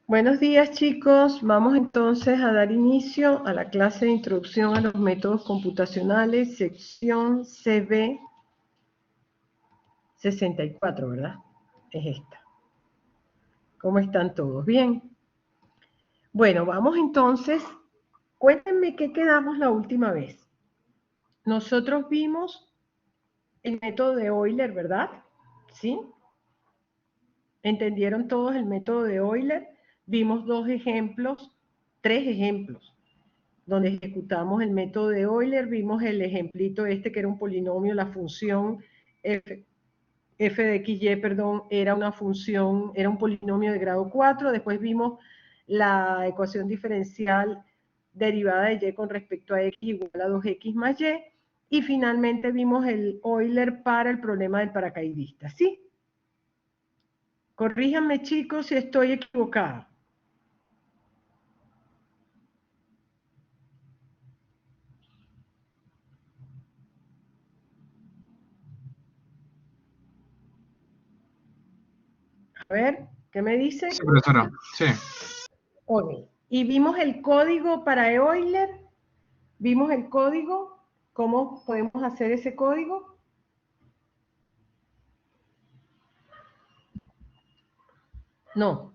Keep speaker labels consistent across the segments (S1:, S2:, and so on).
S1: Buenos días, chicos. Vamos entonces a dar inicio a la clase de introducción a los métodos computacionales, sección CB 64, ¿verdad? Es esta. ¿Cómo están todos? ¿Bien? Bueno, vamos entonces. Cuéntenme qué quedamos la última vez. Nosotros vimos el método de Euler, ¿verdad? ¿Sí? ¿Entendieron todos el método de Euler? Vimos tres ejemplos, donde ejecutamos el método de Euler. Vimos el ejemplito este que era un polinomio, la función f de xy, perdón, era una función, era un polinomio de grado 4. Después vimos la ecuación diferencial derivada de y con respecto a x igual a 2x más y. Y finalmente vimos el Euler para el problema del paracaidista, ¿sí? Corríjanme, chicos, si estoy equivocada. A ver, ¿qué me dice?
S2: Sí, profesora, sí.
S1: Ok. Y vimos el código para Euler. Vimos el código. ¿Cómo podemos hacer ese código? No.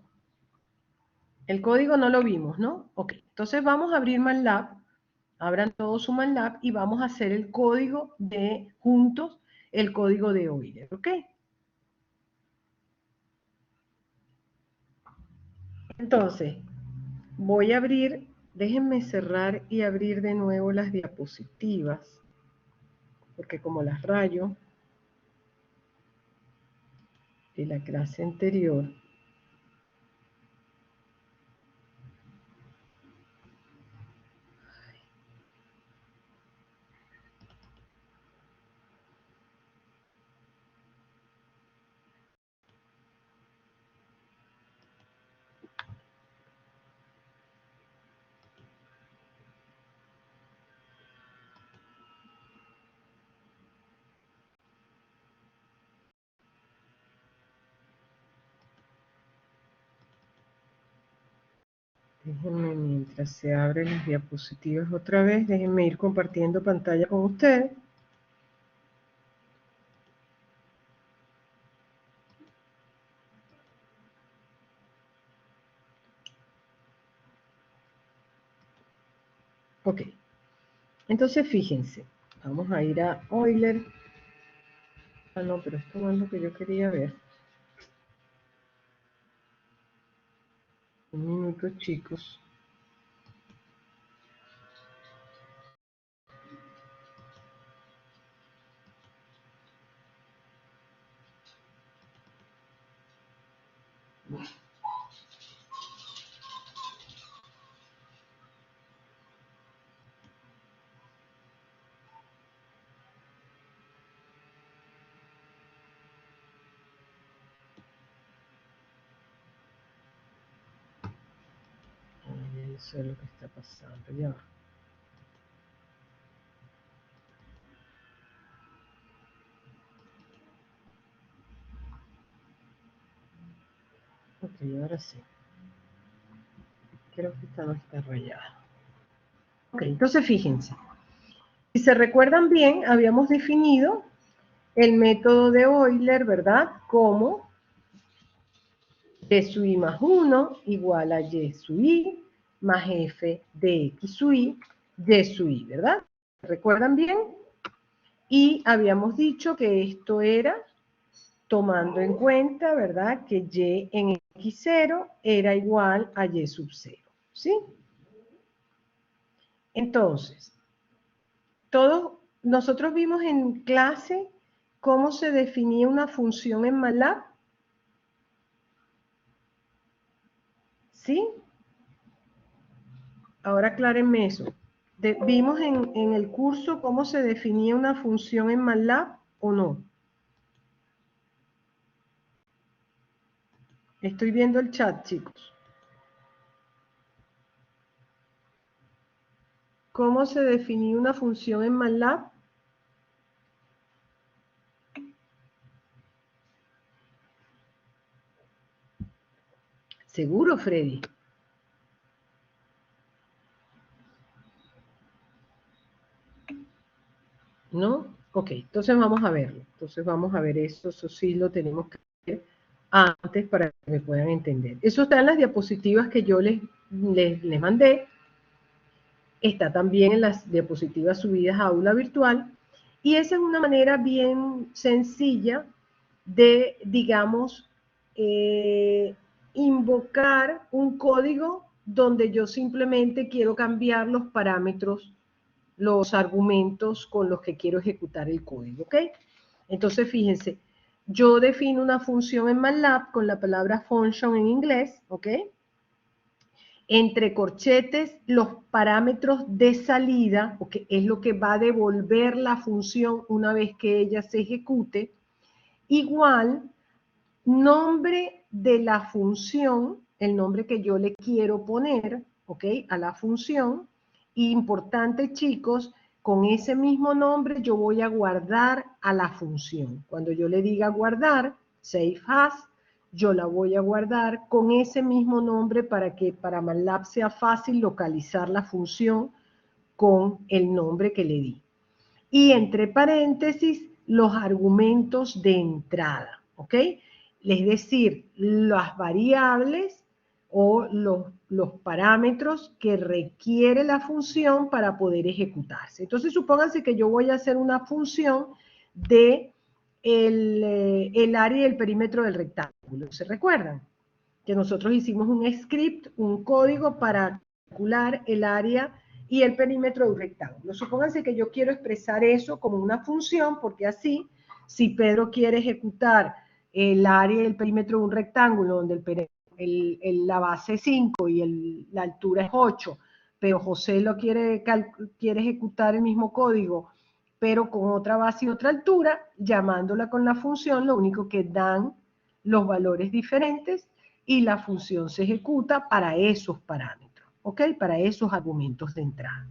S1: El código no lo vimos, ¿no? Ok. Entonces vamos a abrir MATLAB. Abran todos su MATLAB y vamos a hacer el código de, juntos, el código de Euler, ¿ok? Entonces, voy a abrir, déjenme cerrar y abrir de nuevo las diapositivas, porque como las rayo de la clase anterior, déjenme mientras se abren las diapositivas otra vez, déjenme ir compartiendo pantalla con ustedes. Ok, entonces fíjense, vamos a ir a Euler. Ah, no, pero esto no es lo que yo quería ver. Un minuto, chicos. Eso es lo que está pasando, ya va. Ok, ahora sí. Creo que esta no está rayada. Ok, entonces fíjense. Si se recuerdan bien, habíamos definido el método de Euler, ¿verdad? Como y sub i más 1 igual a y sub i más f de x sub y sub i, ¿verdad? ¿Recuerdan bien? Y habíamos dicho que esto era tomando en cuenta, ¿verdad? Que y en x0 era igual a y sub 0, ¿sí? Entonces, nosotros vimos en clase cómo se definía una función en MATLAB, ¿sí? Ahora aclárenme eso. ¿Vimos en el curso cómo se definía una función en MATLAB o no? Estoy viendo el chat, chicos. ¿Cómo se definía una función en MATLAB? ¿Seguro, Freddy? ¿No? Ok, entonces vamos a verlo. Entonces vamos a ver eso sí lo tenemos que ver antes para que me puedan entender. Eso está en las diapositivas que yo les mandé. Está también en las diapositivas subidas a aula virtual. Y esa es una manera bien sencilla de, digamos, invocar un código donde yo simplemente quiero cambiar los parámetros, los argumentos con los que quiero ejecutar el código, ¿ok? Entonces, fíjense, yo defino una función en MATLAB con la palabra function en inglés, ¿ok? Entre corchetes, los parámetros de salida, que es lo que va a devolver la función una vez que ella se ejecute, igual nombre de la función, el nombre que yo le quiero poner, ¿ok? A la función. Y importante, chicos, con ese mismo nombre yo voy a guardar a la función. Cuando yo le diga guardar, save as, yo la voy a guardar con ese mismo nombre para que para MATLAB sea fácil localizar la función con el nombre que le di. Y entre paréntesis, los argumentos de entrada, ¿ok? Es decir, las variables o los parámetros que requiere la función para poder ejecutarse. Entonces, supónganse que yo voy a hacer una función de el área y el perímetro del rectángulo. ¿Se recuerdan? Que nosotros hicimos un script, un código para calcular el área y el perímetro de un rectángulo. Supónganse que yo quiero expresar eso como una función, porque así, si Pedro quiere ejecutar el área y el perímetro de un rectángulo, donde la base es 5 y la altura es 8, pero José lo quiere ejecutar el mismo código, pero con otra base y otra altura, llamándola con la función, lo único que dan los valores diferentes y la función se ejecuta para esos parámetros, ¿ok? Para esos argumentos de entrada.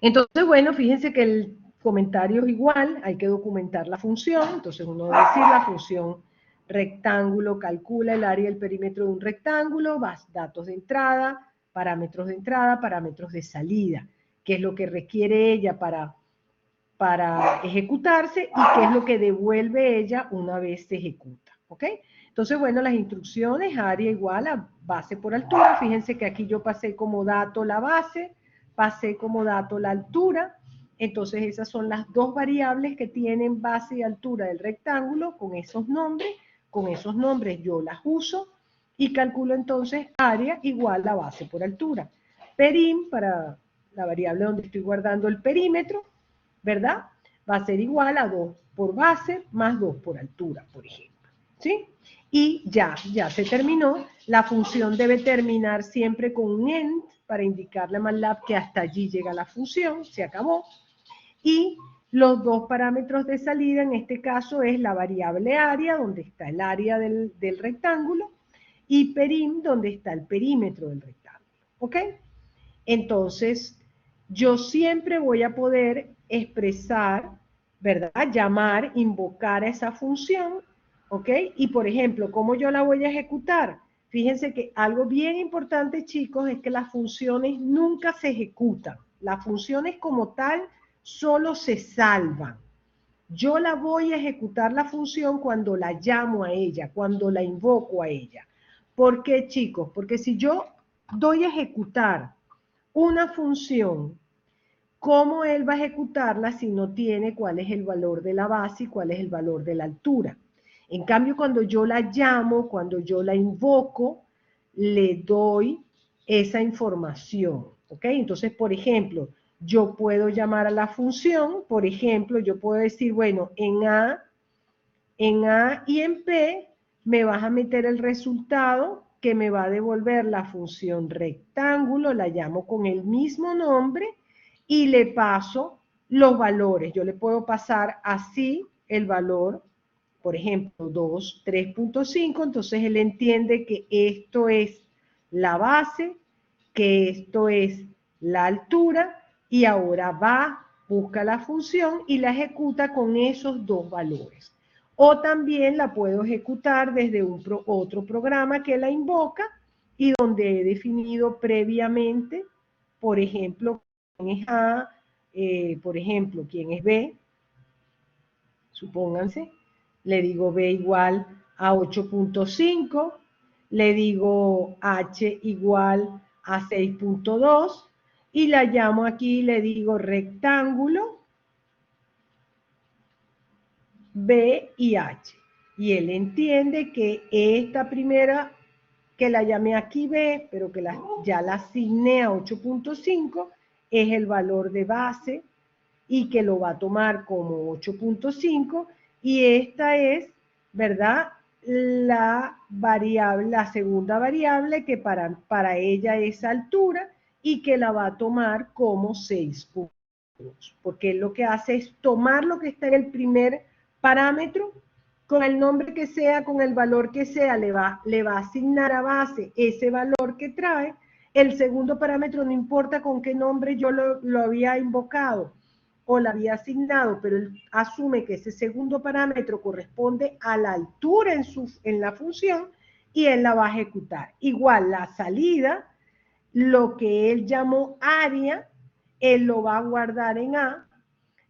S1: Entonces, bueno, fíjense que el comentario es igual, hay que documentar la función, entonces uno va a decir la función rectángulo calcula el área y el perímetro de un rectángulo, datos de entrada, parámetros de salida, que es lo que requiere ella para ejecutarse y qué es lo que devuelve ella una vez se ejecuta, ¿ok? Entonces, bueno, las instrucciones, área igual a base por altura, fíjense que aquí yo pasé como dato la base, pasé como dato la altura, entonces esas son las dos variables que tienen base y altura del rectángulo, con esos nombres yo las uso y calculo entonces área igual a base por altura. Perim, para la variable donde estoy guardando el perímetro, ¿verdad? Va a ser igual a 2 por base más 2 por altura, por ejemplo, ¿sí? Y ya se terminó. La función debe terminar siempre con un end para indicarle a MATLAB que hasta allí llega la función, se acabó. Y los dos parámetros de salida, en este caso, es la variable área, donde está el área del rectángulo, y perim, donde está el perímetro del rectángulo, ¿ok? Entonces, yo siempre voy a poder expresar, ¿verdad? Llamar, invocar a esa función, ¿ok? Y por ejemplo, ¿cómo yo la voy a ejecutar? Fíjense que algo bien importante, chicos, es que las funciones nunca se ejecutan. Las funciones como tal solo se salvan. Yo la voy a ejecutar la función cuando la llamo a ella, cuando la invoco a ella. ¿Por qué, chicos? Porque si yo doy a ejecutar una función, ¿cómo él va a ejecutarla si no tiene cuál es el valor de la base y cuál es el valor de la altura? En cambio, cuando yo la llamo, cuando yo la invoco, le doy esa información, ¿ok? Entonces, por ejemplo, yo puedo llamar a la función, por ejemplo, yo puedo decir, bueno, en A y en P me vas a meter el resultado que me va a devolver la función rectángulo, la llamo con el mismo nombre y le paso los valores. Yo le puedo pasar así el valor, por ejemplo, 2, 3.5, entonces él entiende que esto es la base, que esto es la altura y ahora va, busca la función y la ejecuta con esos dos valores. o también la puedo ejecutar desde otro programa que la invoca y donde he definido previamente, por ejemplo, quién es A, por ejemplo, quién es B, supónganse, le digo B igual a 8.5, le digo H igual a 6.2 y la llamo aquí y le digo rectángulo B y H. Y él entiende que esta primera, que la llamé aquí B, pero que ya la asigné a 8.5, es el valor de base y que lo va a tomar como 8.5 y esta es, ¿verdad? La variable, la segunda variable que para ella es altura y que la va a tomar como 6 puntos, porque lo que hace es tomar lo que está en el primer parámetro, con el nombre que sea, con el valor que sea, le va a asignar a base ese valor que trae. El segundo parámetro no importa con qué nombre yo lo había invocado o la había asignado, pero él asume que ese segundo parámetro corresponde a la altura en la función y él la va a ejecutar. Igual la salida, lo que él llamó área, él lo va a guardar en A,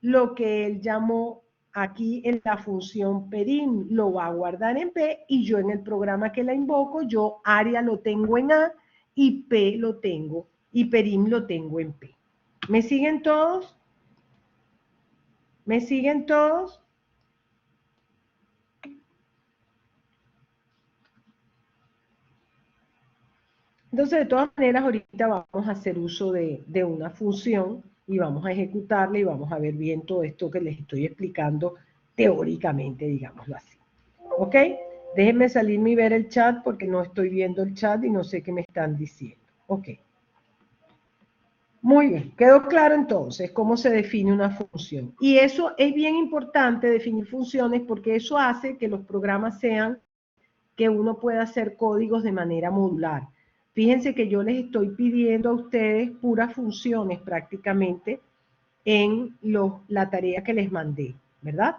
S1: lo que él llamó aquí en la función perim lo va a guardar en P y yo en el programa que la invoco, yo área lo tengo en A y P lo tengo y perim lo tengo en P. ¿Me siguen todos? ¿Me siguen todos? Entonces, de todas maneras, ahorita vamos a hacer uso de una función y vamos a ejecutarla y vamos a ver bien todo esto que les estoy explicando teóricamente, digámoslo así. ¿Ok? Déjenme salirme y ver el chat porque no estoy viendo el chat y no sé qué me están diciendo. Ok. Muy bien, quedó claro entonces cómo se define una función. Y eso es bien importante, definir funciones, porque eso hace que los programas sean, que uno pueda hacer códigos de manera modular. Fíjense que yo les estoy pidiendo a ustedes puras funciones prácticamente en la tarea que les mandé, ¿verdad?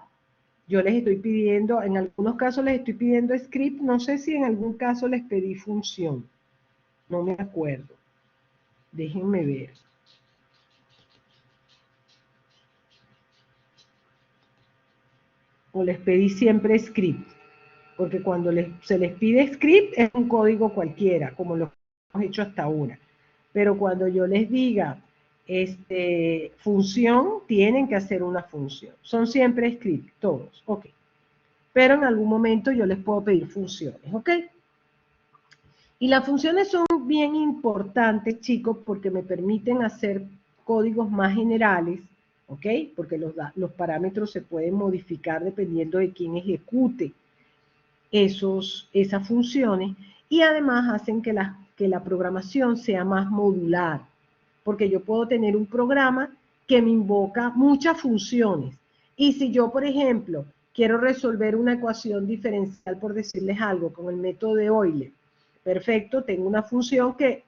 S1: Yo les estoy pidiendo, en algunos casos les estoy pidiendo script, no sé si en algún caso les pedí función, no me acuerdo. Déjenme ver. O les pedí siempre script, porque cuando se les pide script es un código cualquiera, como lo hemos hecho hasta ahora. Pero cuando yo les diga función, tienen que hacer una función. Son siempre script, todos, ok. Pero en algún momento yo les puedo pedir funciones, ok. Y las funciones son bien importantes, chicos, porque me permiten hacer códigos más generales, ¿ok? Porque los parámetros se pueden modificar dependiendo de quién ejecute esas funciones y además hacen que la programación sea más modular, porque yo puedo tener un programa que me invoca muchas funciones. Y si yo, por ejemplo, quiero resolver una ecuación diferencial, por decirles algo, con el método de Euler, perfecto, tengo una función que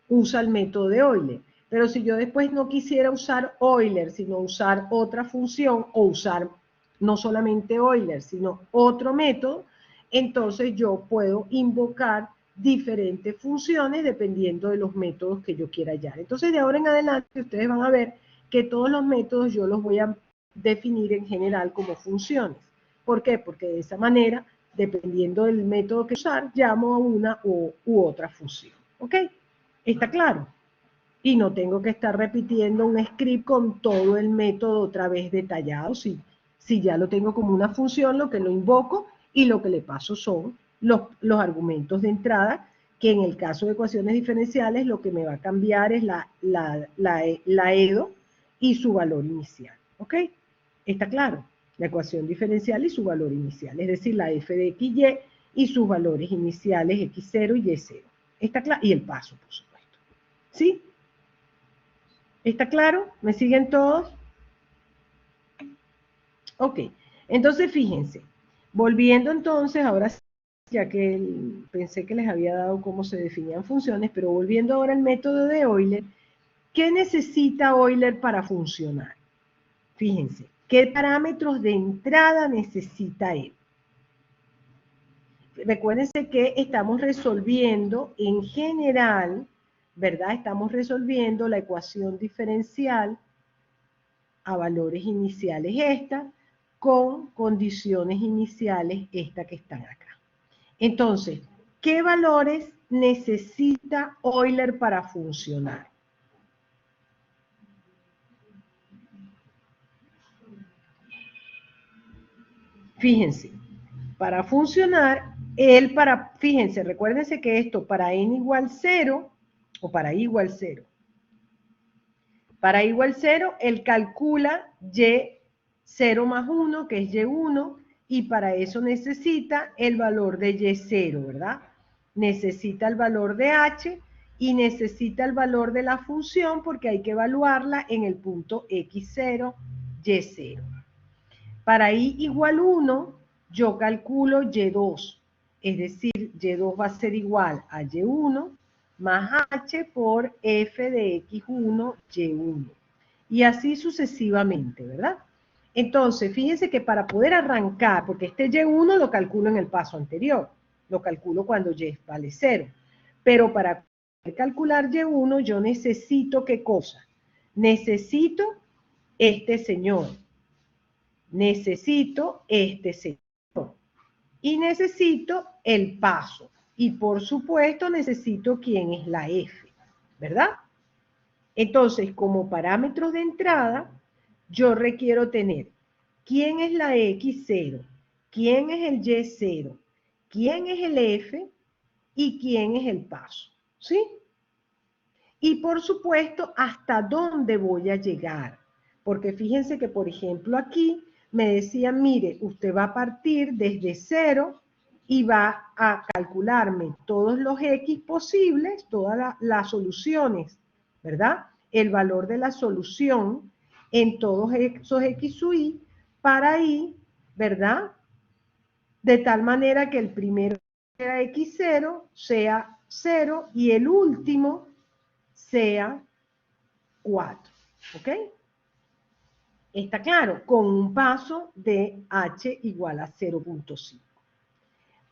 S1: usa el método de Euler. Pero si yo después no quisiera usar Euler, sino usar otra función o usar no solamente Euler, sino otro método, entonces yo puedo invocar diferentes funciones dependiendo de los métodos que yo quiera hallar. Entonces de ahora en adelante ustedes van a ver que todos los métodos yo los voy a definir en general como funciones. ¿Por qué? Porque de esa manera, dependiendo del método que usar, llamo a una u otra función. ¿Ok? ¿Está claro? Y no tengo que estar repitiendo un script con todo el método otra vez detallado. Si ya lo tengo como una función, lo que lo invoco y lo que le paso son los argumentos de entrada, que en el caso de ecuaciones diferenciales lo que me va a cambiar es la EDO y su valor inicial. ¿Ok? ¿Está claro? La ecuación diferencial y su valor inicial, es decir, la f de xy y sus valores iniciales x0 y y0. ¿Está claro? Y el paso, por supuesto. ¿Sí? ¿Está claro? ¿Me siguen todos? Ok. Entonces, fíjense. Volviendo entonces, ahora sí, ya que pensé que les había dado cómo se definían funciones, pero volviendo ahora al método de Euler, ¿qué necesita Euler para funcionar? Fíjense, ¿Qué parámetros de entrada necesita él? Recuérdense que estamos resolviendo en general, ¿verdad? Estamos resolviendo la ecuación diferencial a valores iniciales esta, con condiciones iniciales esta que están acá. Entonces, ¿qué valores necesita Euler para funcionar? Fíjense, para funcionar, fíjense, recuérdense que esto para n igual 0, o para i igual 0, para i igual 0, él calcula y0 más 1, que es y1, y para eso necesita el valor de y0, ¿verdad? Necesita el valor de h y necesita el valor de la función porque hay que evaluarla en el punto x0, y0. Para i igual 1, yo calculo y2, es decir, y2 va a ser igual a y1 más h por f de x1, y1. Y así sucesivamente, ¿verdad? Entonces, fíjense que para poder arrancar, porque este y1 lo calculo en el paso anterior, lo calculo cuando y vale 0, pero para calcular y1 yo necesito, ¿qué cosa? Necesito este señor, necesito este señor y necesito el paso. Y por supuesto necesito quién es la F, ¿verdad? Entonces, como parámetros de entrada, yo requiero tener quién es la X0, quién es el Y0, quién es el F y quién es el paso, ¿sí? Y por supuesto, hasta dónde voy a llegar. Porque fíjense que, por ejemplo, aquí me decían, mire, usted va a partir desde 0 y va a calcularme todos los X posibles, todas las soluciones, ¿verdad? El valor de la solución en todos esos X sub I para I, ¿verdad? De tal manera que el primero sea X0 sea 0 y el último sea 4, ¿ok? Está claro, con un paso de h igual a 0.5.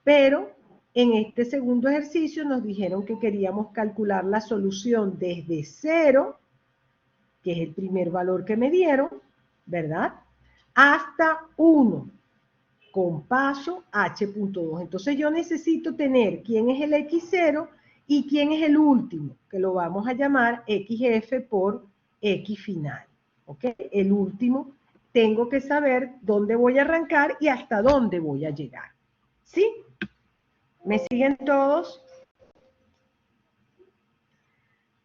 S1: Pero en este segundo ejercicio nos dijeron que queríamos calcular la solución desde 0, que es el primer valor que me dieron, ¿verdad? Hasta 1, con paso h.2. Entonces yo necesito tener quién es el x0 y quién es el último, que lo vamos a llamar xf por x final. ¿Ok? El último, tengo que saber dónde voy a arrancar y hasta dónde voy a llegar. ¿Sí? ¿Me siguen todos?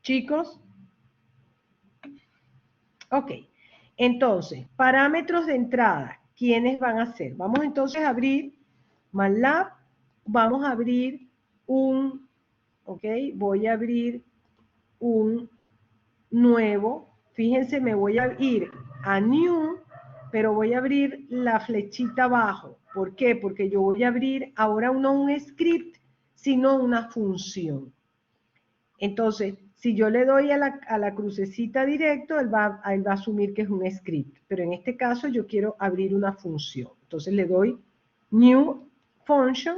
S1: Chicos. Ok. Entonces, parámetros de entrada. ¿Quiénes van a ser? Vamos entonces a abrir MATLAB. Vamos a abrir un, ok, voy a abrir un nuevo. Fíjense, me voy a ir a New, pero voy a abrir la flechita abajo. ¿Por qué? Porque yo voy a abrir ahora no un script, sino una función. Entonces, si yo le doy a la crucecita directo, él va a asumir que es un script. Pero en este caso yo quiero abrir una función. Entonces le doy New Function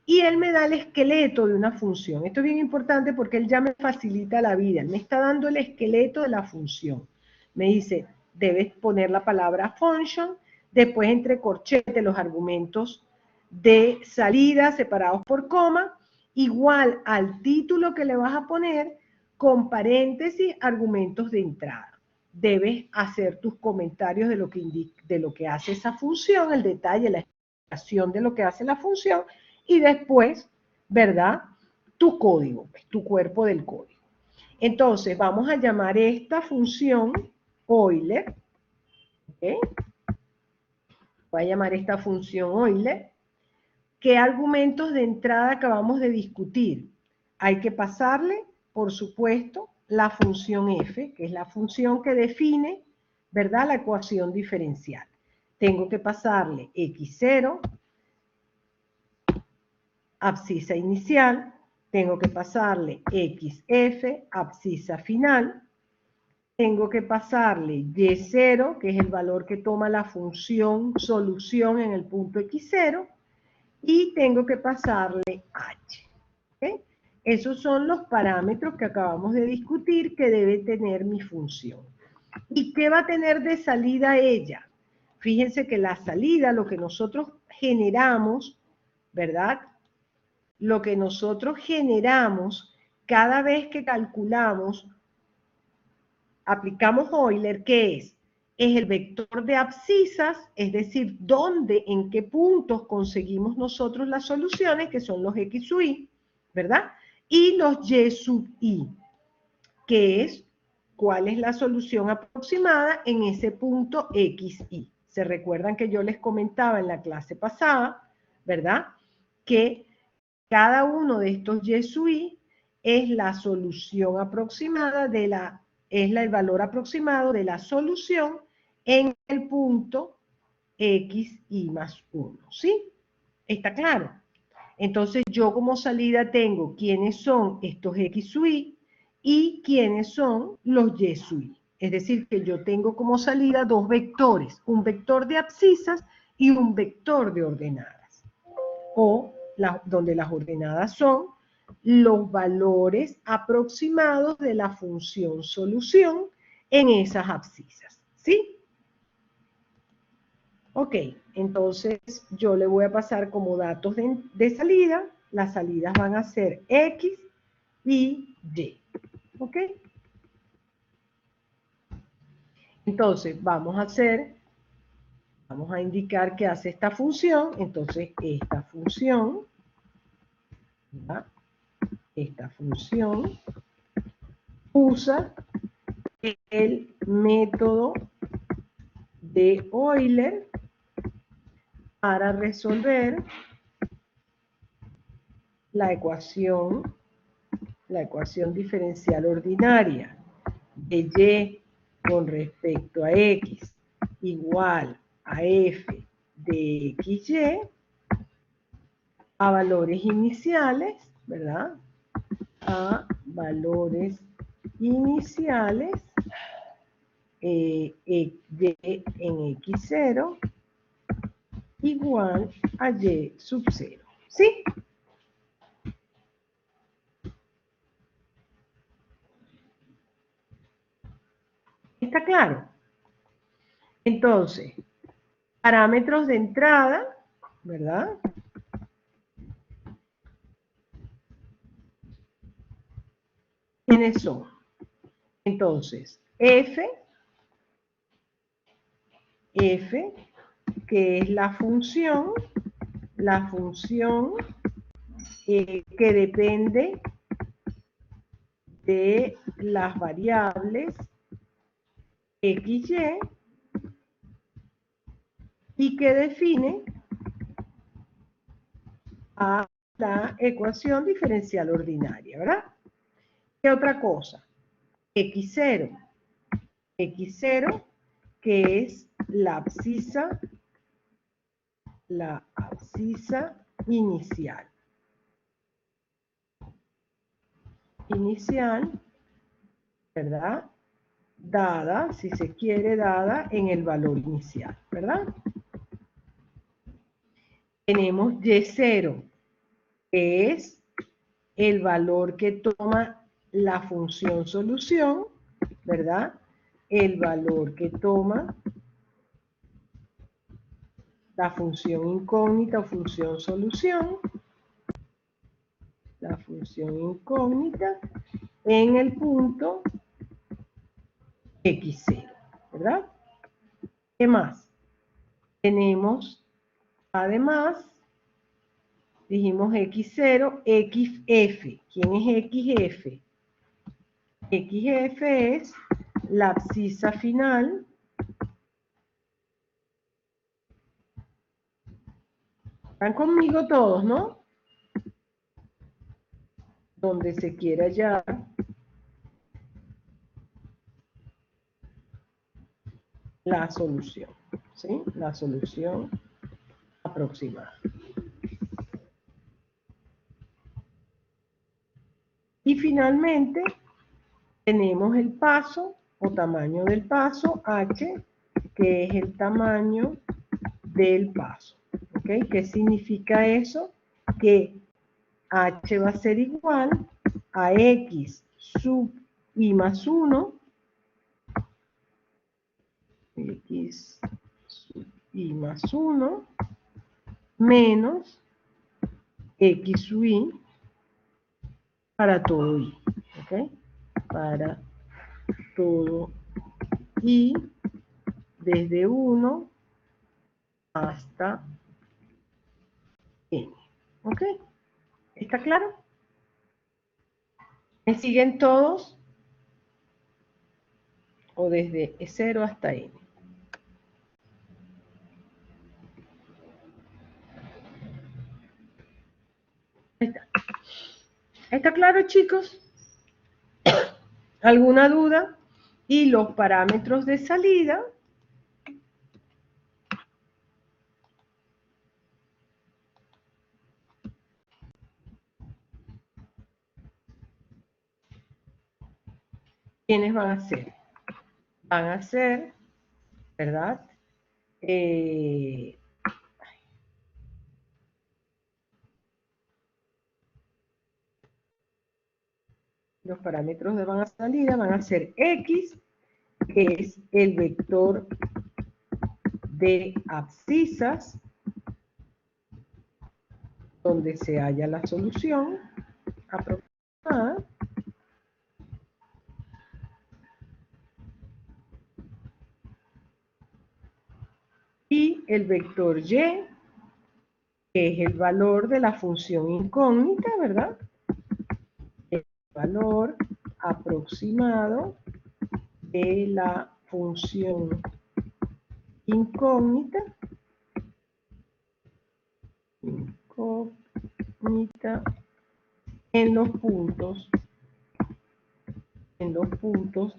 S1: y él me da el esqueleto de una función. Esto es bien importante porque él ya me facilita la vida. Él me está dando el esqueleto de la función. Me dice, debes poner la palabra function, después entre corchetes los argumentos de salida separados por coma, igual al título que le vas a poner, con paréntesis, argumentos de entrada. Debes hacer tus comentarios de lo que hace esa función, el detalle, la explicación de lo que hace la función, y después, ¿verdad? Tu código, tu cuerpo del código. Entonces, vamos a llamar esta función Euler, ¿ok? Voy a llamar esta función Euler. ¿Qué argumentos de entrada acabamos de discutir? Hay que pasarle, por supuesto, la función f, que es la función que define, ¿verdad?, la ecuación diferencial. Tengo que pasarle x0, abscisa inicial, tengo que pasarle xf, abscisa final, tengo que pasarle Y0, que es el valor que toma la función solución en el punto X0, y tengo que pasarle H. ¿Okay? Esos son los parámetros que acabamos de discutir que debe tener mi función. ¿Y qué va a tener de salida ella? Fíjense que la salida, lo que nosotros generamos, ¿verdad? Lo que nosotros generamos cada vez que calculamos, aplicamos Euler, ¿qué es? Es el vector de abscisas, es decir, dónde, en qué puntos conseguimos nosotros las soluciones, que son los X sub I, ¿verdad? Y los Y sub I, que es cuál es la solución aproximada en ese punto XI. Se recuerdan que yo les comentaba en la clase pasada, ¿verdad? Que cada uno de estos Y sub I es la solución aproximada de el valor aproximado de la solución en el punto XI más 1, ¿sí? ¿Está claro? Entonces yo como salida tengo quiénes son estos X sub I y quiénes son los Y sub I. Es decir, que yo tengo como salida dos vectores, un vector de abscisas y un vector de ordenadas. O donde las ordenadas son los valores aproximados de la función solución en esas abscisas, ¿sí? Ok, entonces yo le voy a pasar como datos de salida, las salidas van a ser X y Y, ¿ok? Entonces vamos a indicar qué hace esta función, entonces esta función, ¿verdad? Esta función usa el método de Euler para resolver la ecuación diferencial ordinaria de Y con respecto a X igual a F de XY a valores iniciales, ¿verdad? A valores iniciales Y en X0 igual a Y sub 0. ¿Sí? ¿Está claro? Entonces, parámetros de entrada, ¿verdad? ¿Quiénes son? Entonces, F, que es la función que depende de las variables XY y que define a la ecuación diferencial ordinaria, ¿verdad? ¿Qué otra cosa? X0, que es la abscisa inicial. ¿Verdad? Dada, si se quiere, dada en el valor inicial, ¿verdad? Tenemos Y0, que es el valor que toma la función solución, ¿verdad? El valor que toma la función incógnita o función solución, la función incógnita en el punto X0, ¿verdad? ¿Qué más? Tenemos, además, dijimos X0, XF. ¿Quién es XF? XF es la abscisa final ¿están conmigo todos, no? Donde se quiera hallar la solución, ¿sí? La solución aproximada. Y finalmente tenemos el paso o tamaño del paso, h, que es el tamaño del paso. ¿Ok? ¿Qué significa eso? Que h va a ser igual a x sub i más 1, x sub i más 1, menos x sub i para todo i. ¿Ok? Para todo i desde 1 hasta n. ¿Ok? ¿Está claro? ¿Me siguen todos? O desde 0 hasta n. Ahí está. ¿Está claro, chicos? ¿Alguna duda? Y los parámetros de salida. ¿Quiénes van a ser? Van a ser, ¿verdad? Los parámetros de van a salida van a ser x, que es el vector de abscisas, donde se halla la solución aproximada. Y el vector y, que es el valor de la función incógnita, ¿verdad? El valor aproximado de la función incógnita en los puntos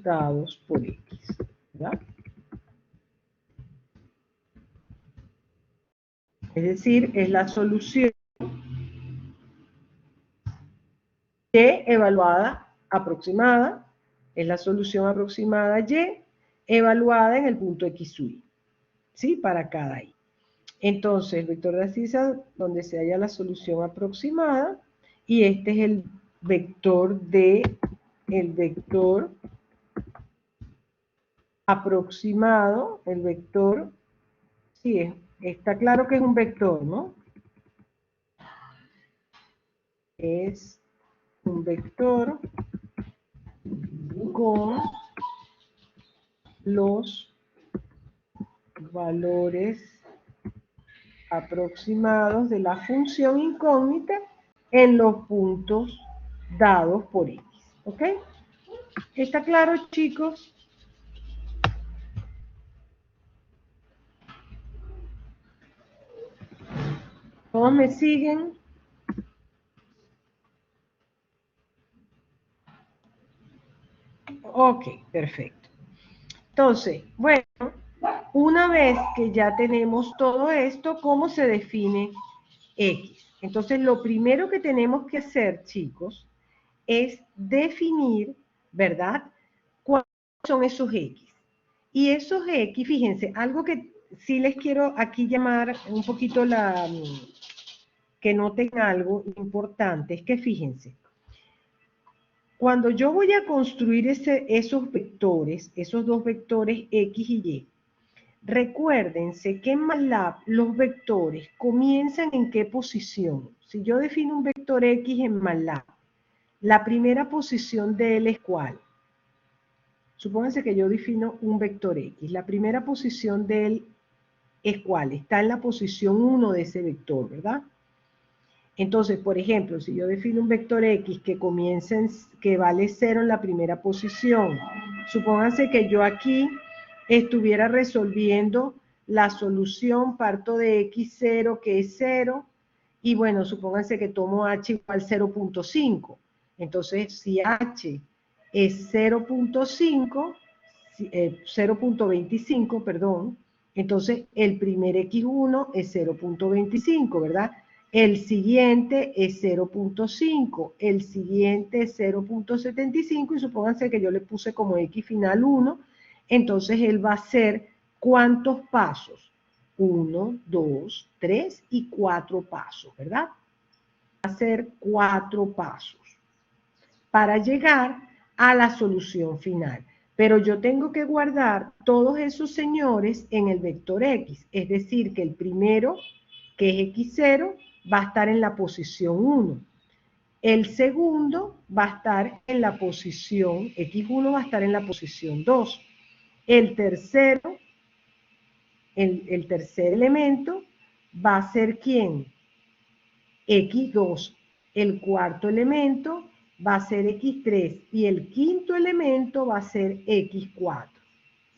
S1: dados por x, ¿verdad? Es decir, es la solución y evaluada aproximada, es la solución aproximada y evaluada en el punto x sub i, ¿sí? Para cada i. Entonces, el vector de abscisas donde se halla la solución aproximada, y este es el vector aproximado, el vector, sí, está claro que es un vector, ¿no? Es un vector con los valores aproximados de la función incógnita en los puntos dados por x. ¿Ok? ¿Está claro, chicos? ¿Todos me siguen? Ok, perfecto. Entonces, bueno, una vez que ya tenemos todo esto, ¿cómo se define x? Entonces, lo primero que tenemos que hacer, chicos, es definir, ¿verdad? ¿Cuáles son esos x? Y esos x, fíjense, algo que sí les quiero aquí llamar un poquito que noten algo importante, es que fíjense, cuando yo voy a construir esos vectores, esos dos vectores x y y, recuérdense que en MATLAB los vectores comienzan en qué posición. Si yo defino un vector x en MATLAB, la primera posición de él es ¿cuál? Supónganse que yo defino un vector x. La primera posición de él es ¿cuál? Está en la posición 1 de ese vector, ¿verdad? Entonces, por ejemplo, si yo defino un vector x que vale 0 en la primera posición, supónganse que yo aquí estuviera resolviendo la solución, parto de x0 que es 0, y bueno, supónganse que tomo h igual 0.5. Entonces, si h es 0.25, perdón, entonces el primer x1 es 0.25, ¿verdad? el siguiente es 0.5, el siguiente es 0.75 y supónganse que yo le puse como X final 1, entonces él va a ser ¿cuántos pasos? 1, 2, 3 y 4 pasos, ¿verdad? Va a ser 4 pasos para llegar a la solución final. Pero yo tengo que guardar todos esos señores en el vector X, es decir, que el primero, que es X0, va a estar en la posición 1. El segundo va a estar en la posición, X1 va a estar en la posición 2. El tercero, el tercer elemento va a ser ¿quién? X2. El cuarto elemento va a ser X3 y el quinto elemento va a ser X4,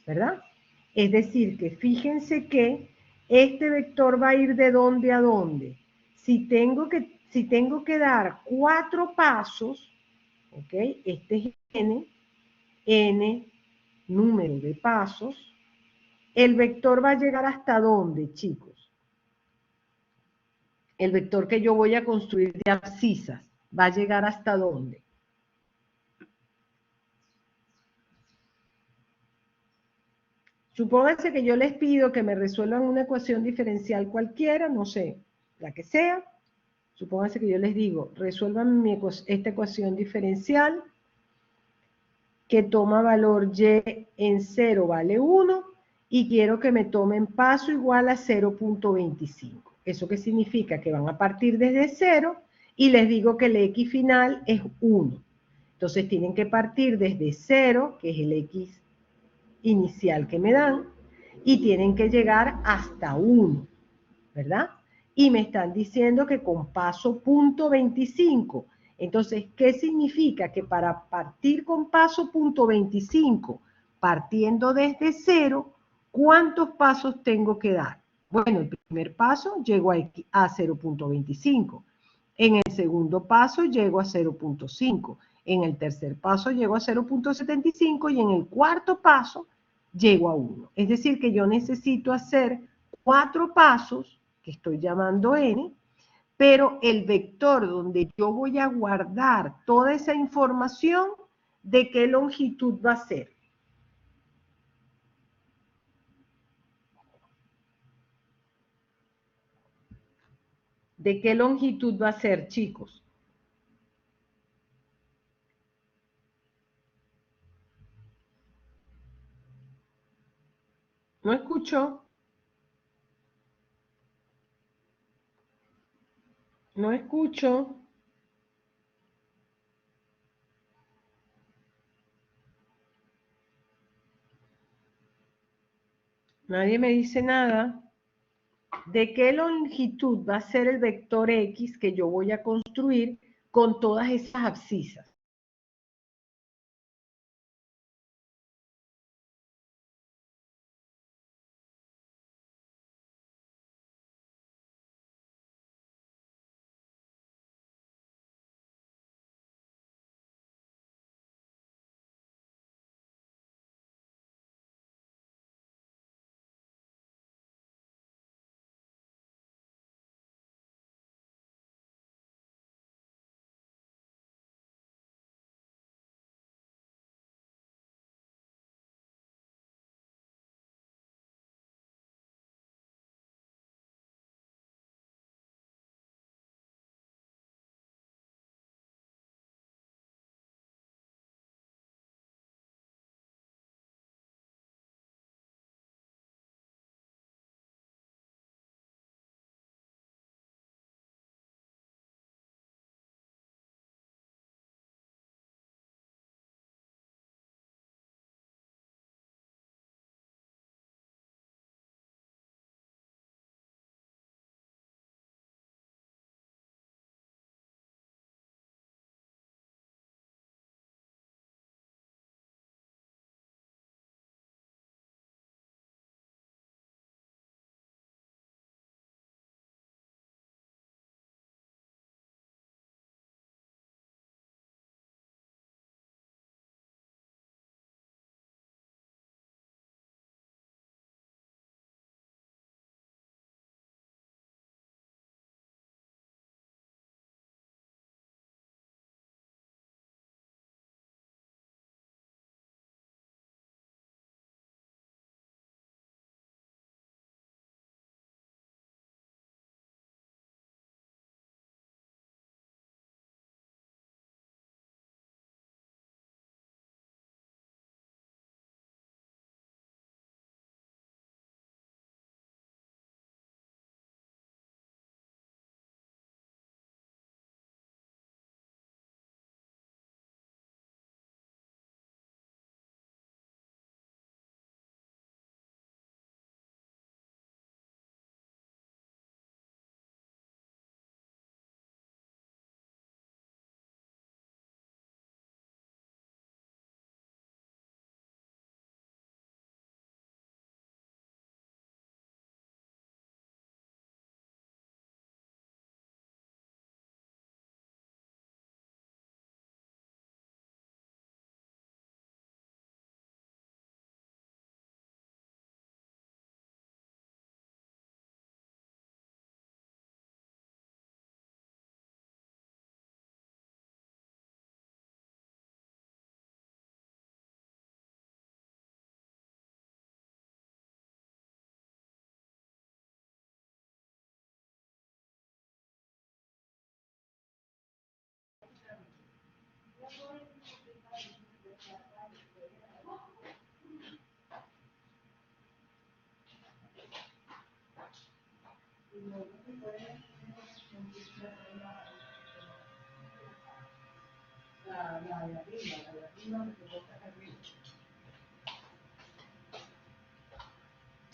S1: ¿verdad? Es decir, que fíjense que este vector va a ir de dónde a dónde. Si tengo que dar 4 pasos, ¿ok? Este es n número de pasos, el vector va a llegar hasta dónde, chicos. El vector que yo voy a construir de abscisas va a llegar hasta dónde. Supónganse que yo les pido que me resuelvan una ecuación diferencial cualquiera, no sé, la que sea. Supónganse que yo les digo, resuelvan esta ecuación diferencial que toma valor y en 0 vale 1 y quiero que me tomen paso igual a 0.25. ¿Eso qué significa? Que van a partir desde 0 y les digo que el X final es 1. Entonces tienen que partir desde 0, que es el X inicial que me dan, y tienen que llegar hasta 1, ¿verdad? Y me están diciendo que con paso punto 25. Entonces, ¿qué significa? Que para partir con paso punto 25, partiendo desde 0, ¿cuántos pasos tengo que dar? Bueno, el primer paso llego a 0.25. En el segundo paso llego a 0.5. En el tercer paso llego a 0.75 y en el cuarto paso llego a 1. Es decir, que yo necesito hacer 4 pasos, que estoy llamando n, pero el vector donde yo voy a guardar toda esa información, ¿de qué longitud va a ser? ¿De qué longitud va a ser, chicos? ¿No escucho? No escucho. Nadie me dice nada. ¿De qué longitud va a ser el vector X que yo voy a construir con todas esas abscisas?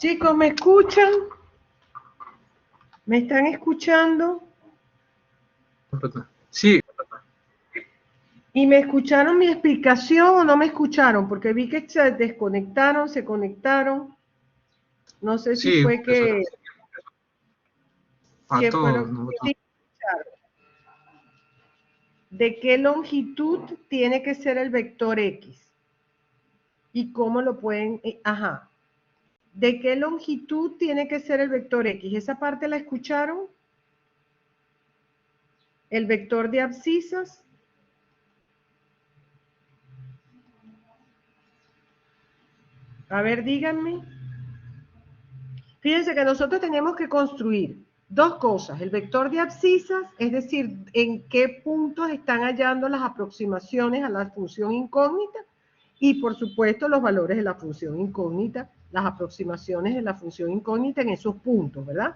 S1: Chicos, ¿me escuchan? ¿Me están escuchando?
S2: Sí.
S1: ¿Y me escucharon mi explicación o no me escucharon? Porque vi que se desconectaron, se conectaron. No sé si
S2: Sí,
S1: fue
S2: profesora. A
S1: que
S2: todos
S1: fueron.
S2: nosotros.
S1: Sí, escucharon. ¿De qué longitud tiene que ser el vector X? ¿Y cómo lo pueden? Ajá. ¿De qué longitud tiene que ser el vector X? ¿Esa parte la escucharon? ¿El vector de abscisas? A ver, díganme. Fíjense que nosotros tenemos que construir dos cosas. El vector de abscisas, es decir, en qué puntos están hallando las aproximaciones a la función incógnita, y por supuesto los valores de la función incógnita, las aproximaciones de la función incógnita en esos puntos, ¿verdad?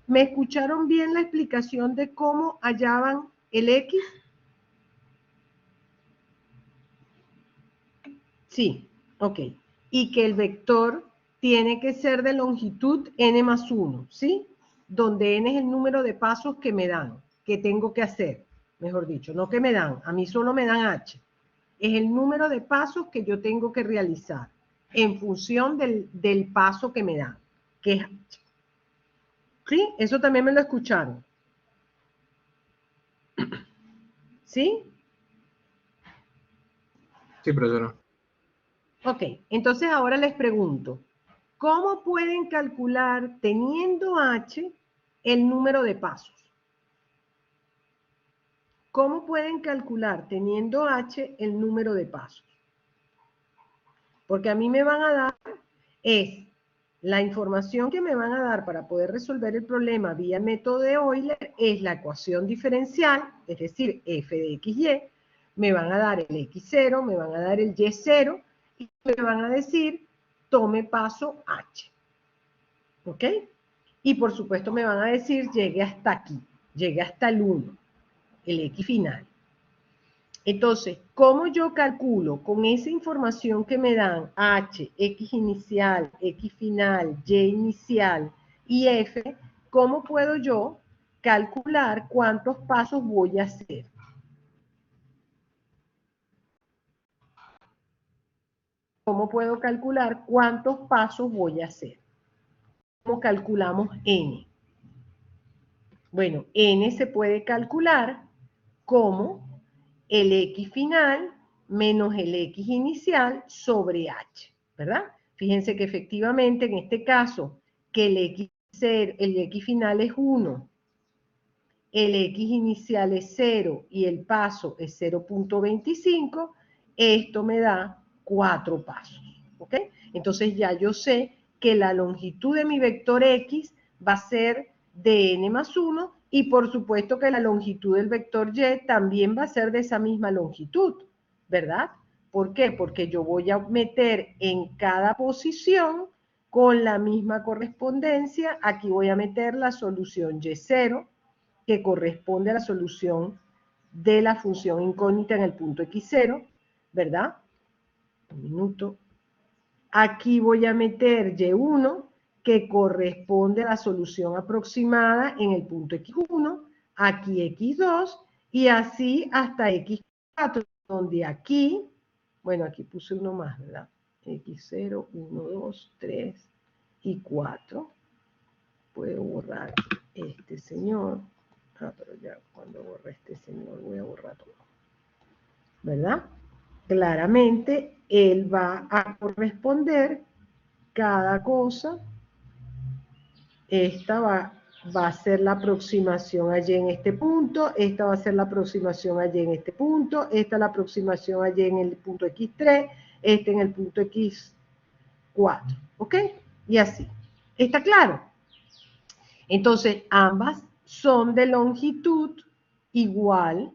S1: ¿Me escucharon bien la explicación de cómo hallaban el X? Sí, ok. Y que el vector tiene que ser de longitud n más 1, ¿sí? Donde n es el número de pasos que me dan, que tengo que hacer, mejor dicho, no que me dan, a mí solo me dan h. Es el número de pasos que yo tengo que realizar en función del paso que me dan, que es h. ¿Sí? Eso también me lo escucharon. ¿Sí?
S2: Sí, profesora.
S1: Ok, entonces ahora les pregunto, ¿cómo pueden calcular teniendo h el número de pasos? ¿Cómo pueden calcular teniendo h el número de pasos? Porque a mí me van a dar la información que me van a dar para poder resolver el problema vía método de Euler es la ecuación diferencial, es decir, f de xy, me van a dar el x0, me van a dar el y0 y me van a decir, tome paso h. ¿Ok? Y por supuesto me van a decir, llegue hasta aquí, llegue hasta el 1, el x final. Entonces, ¿cómo yo calculo con esa información que me dan h, x inicial, x final, y inicial y f? ¿Cómo puedo yo calcular cuántos pasos voy a hacer? ¿Cómo puedo calcular cuántos pasos voy a hacer? ¿Cómo calculamos n? Bueno, n se puede calcular como el x final menos el x inicial sobre h, ¿verdad? Fíjense que efectivamente en este caso, que el x final es 1, el x inicial es 0 y el paso es 0.25, esto me da 4 pasos, ¿ok? Entonces ya yo sé que la longitud de mi vector x va a ser de n más 1 y por supuesto que la longitud del vector y también va a ser de esa misma longitud, ¿verdad? ¿Por qué? Porque yo voy a meter en cada posición con la misma correspondencia, aquí voy a meter la solución y0, que corresponde a la solución de la función incógnita en el punto x0, ¿verdad? Un minuto. Aquí voy a meter y1, que corresponde a la solución aproximada en el punto x1, aquí x2, y así hasta x4, donde aquí, bueno, aquí puse uno más, ¿verdad? x0, 1, 2, 3 y 4. Puedo borrar este señor. Pero ya cuando borre este señor voy a borrar todo, ¿verdad? Claramente él va a corresponder cada cosa. Esta va a ser la aproximación allí en este punto, esta va a ser la aproximación allí en este punto, esta la aproximación allí en el punto x3, este en el punto x4, ¿ok? Y así. ¿Está claro? Entonces, ambas son de longitud igual,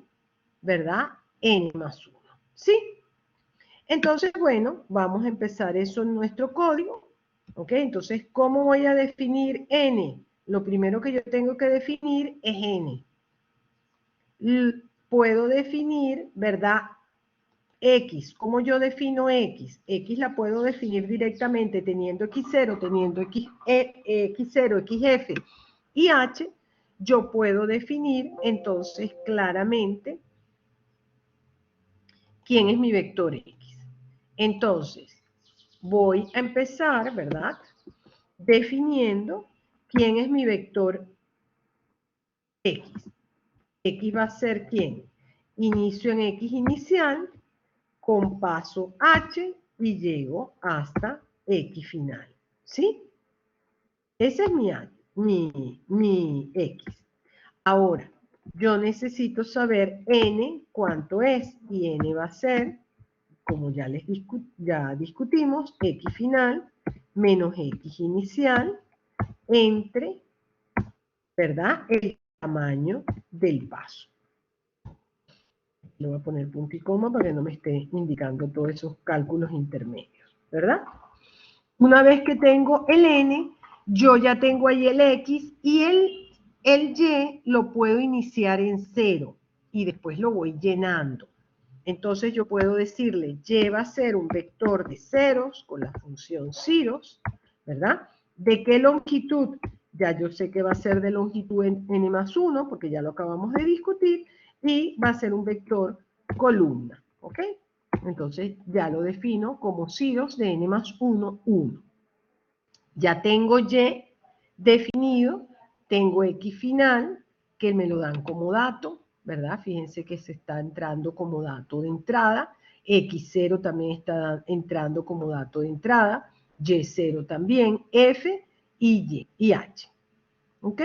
S1: ¿verdad? N más 1, ¿sí? Entonces, bueno, vamos a empezar eso en nuestro código, ¿ok? Entonces, ¿cómo voy a definir N? Lo primero que yo tengo que definir es N. Puedo definir, ¿verdad? X, ¿cómo yo defino X? X la puedo definir directamente teniendo X0, teniendo X0, XF y H. Yo puedo definir entonces claramente quién es mi vector X. Entonces, voy a empezar, ¿verdad? Definiendo quién es mi vector X. X va a ser ¿quién? Inicio en X inicial, con paso H y llego hasta X final. ¿Sí? Ese es mi X. Ahora, yo necesito saber N cuánto es, y N va a ser, como ya discutimos, X final menos X inicial entre, ¿verdad?, el tamaño del paso. Le voy a poner punto y coma para que no me esté indicando todos esos cálculos intermedios, ¿verdad? Una vez que tengo el N, yo ya tengo ahí el X y el Y lo puedo iniciar en 0 y después lo voy llenando. Entonces yo puedo decirle, Y va a ser un vector de ceros con la función ceros, ¿verdad? ¿De qué longitud? Ya yo sé que va a ser de longitud n más 1, porque ya lo acabamos de discutir, y va a ser un vector columna, ¿ok? Entonces ya lo defino como ceros de n más 1, 1. Ya tengo Y definido, tengo X final, que me lo dan como dato, ¿verdad? Fíjense que se está entrando como dato de entrada, X0 también está entrando como dato de entrada, Y0 también, F y H. ¿Ok?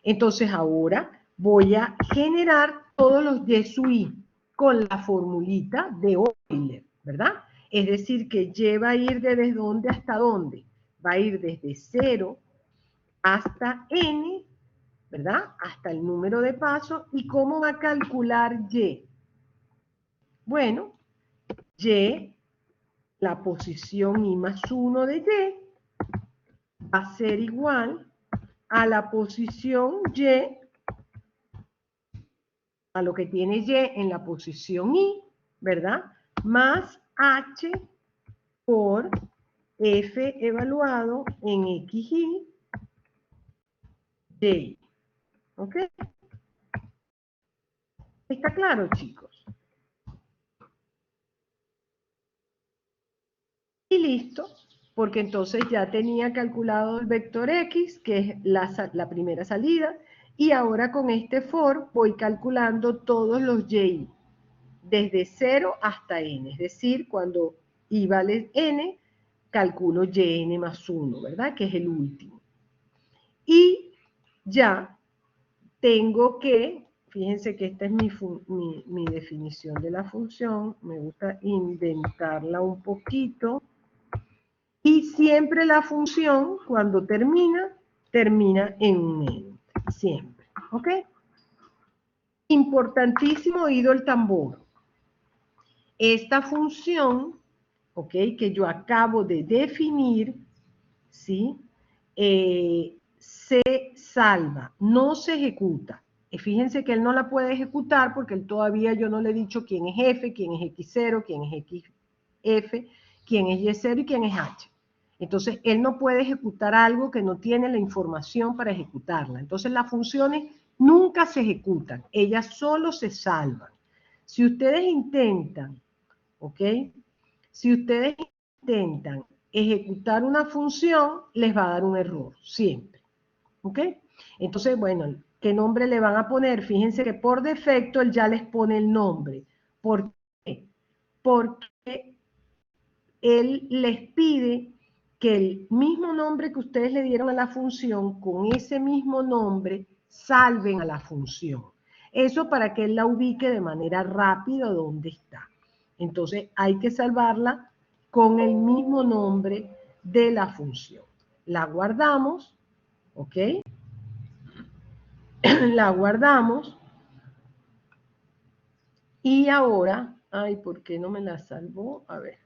S1: Entonces ahora voy a generar todos los Y sub I con la formulita de Euler, ¿verdad? Es decir, que Y va a ir desde dónde hasta dónde. Va a ir desde 0 hasta N, ¿verdad? Hasta el número de pasos. ¿Y cómo va a calcular Y? Bueno, Y, la posición I más 1 de Y, va a ser igual a la posición Y, a lo que tiene Y en la posición I, ¿verdad? Más H por F evaluado en XY, Y. ¿Ok? ¿Está claro, chicos? Y listo, porque entonces ya tenía calculado el vector X, que es la primera salida, y ahora con este for voy calculando todos los Y, desde 0 hasta N, es decir, cuando I vale N, calculo Yn más 1, ¿verdad? Que es el último. Y ya tengo que, fíjense que esta es mi definición de la función, me gusta indentarla un poquito, y siempre la función, cuando termina en un ente, siempre, ¿ok? Importantísimo, oído el tambor. Esta función, ¿ok?, que yo acabo de definir, ¿sí?, se salva, no se ejecuta. Fíjense que él no la puede ejecutar porque él todavía yo no le he dicho quién es F, quién es X0, quién es XF, quién es Y0 y quién es H. Entonces, él no puede ejecutar algo que no tiene la información para ejecutarla. Entonces, las funciones nunca se ejecutan, ellas solo se salvan. Si ustedes intentan, ¿ok?, si ustedes intentan ejecutar una función, les va a dar un error, siempre. ¿Ok? Entonces, bueno, ¿qué nombre le van a poner? Fíjense que por defecto él ya les pone el nombre. ¿Por qué? Porque él les pide que el mismo nombre que ustedes le dieron a la función, con ese mismo nombre, salven a la función. Eso para que él la ubique de manera rápida donde está. Entonces hay que salvarla con el mismo nombre de la función. La guardamos, ¿ok? La guardamos y ahora, ay, ¿por qué no me la salvó? A ver.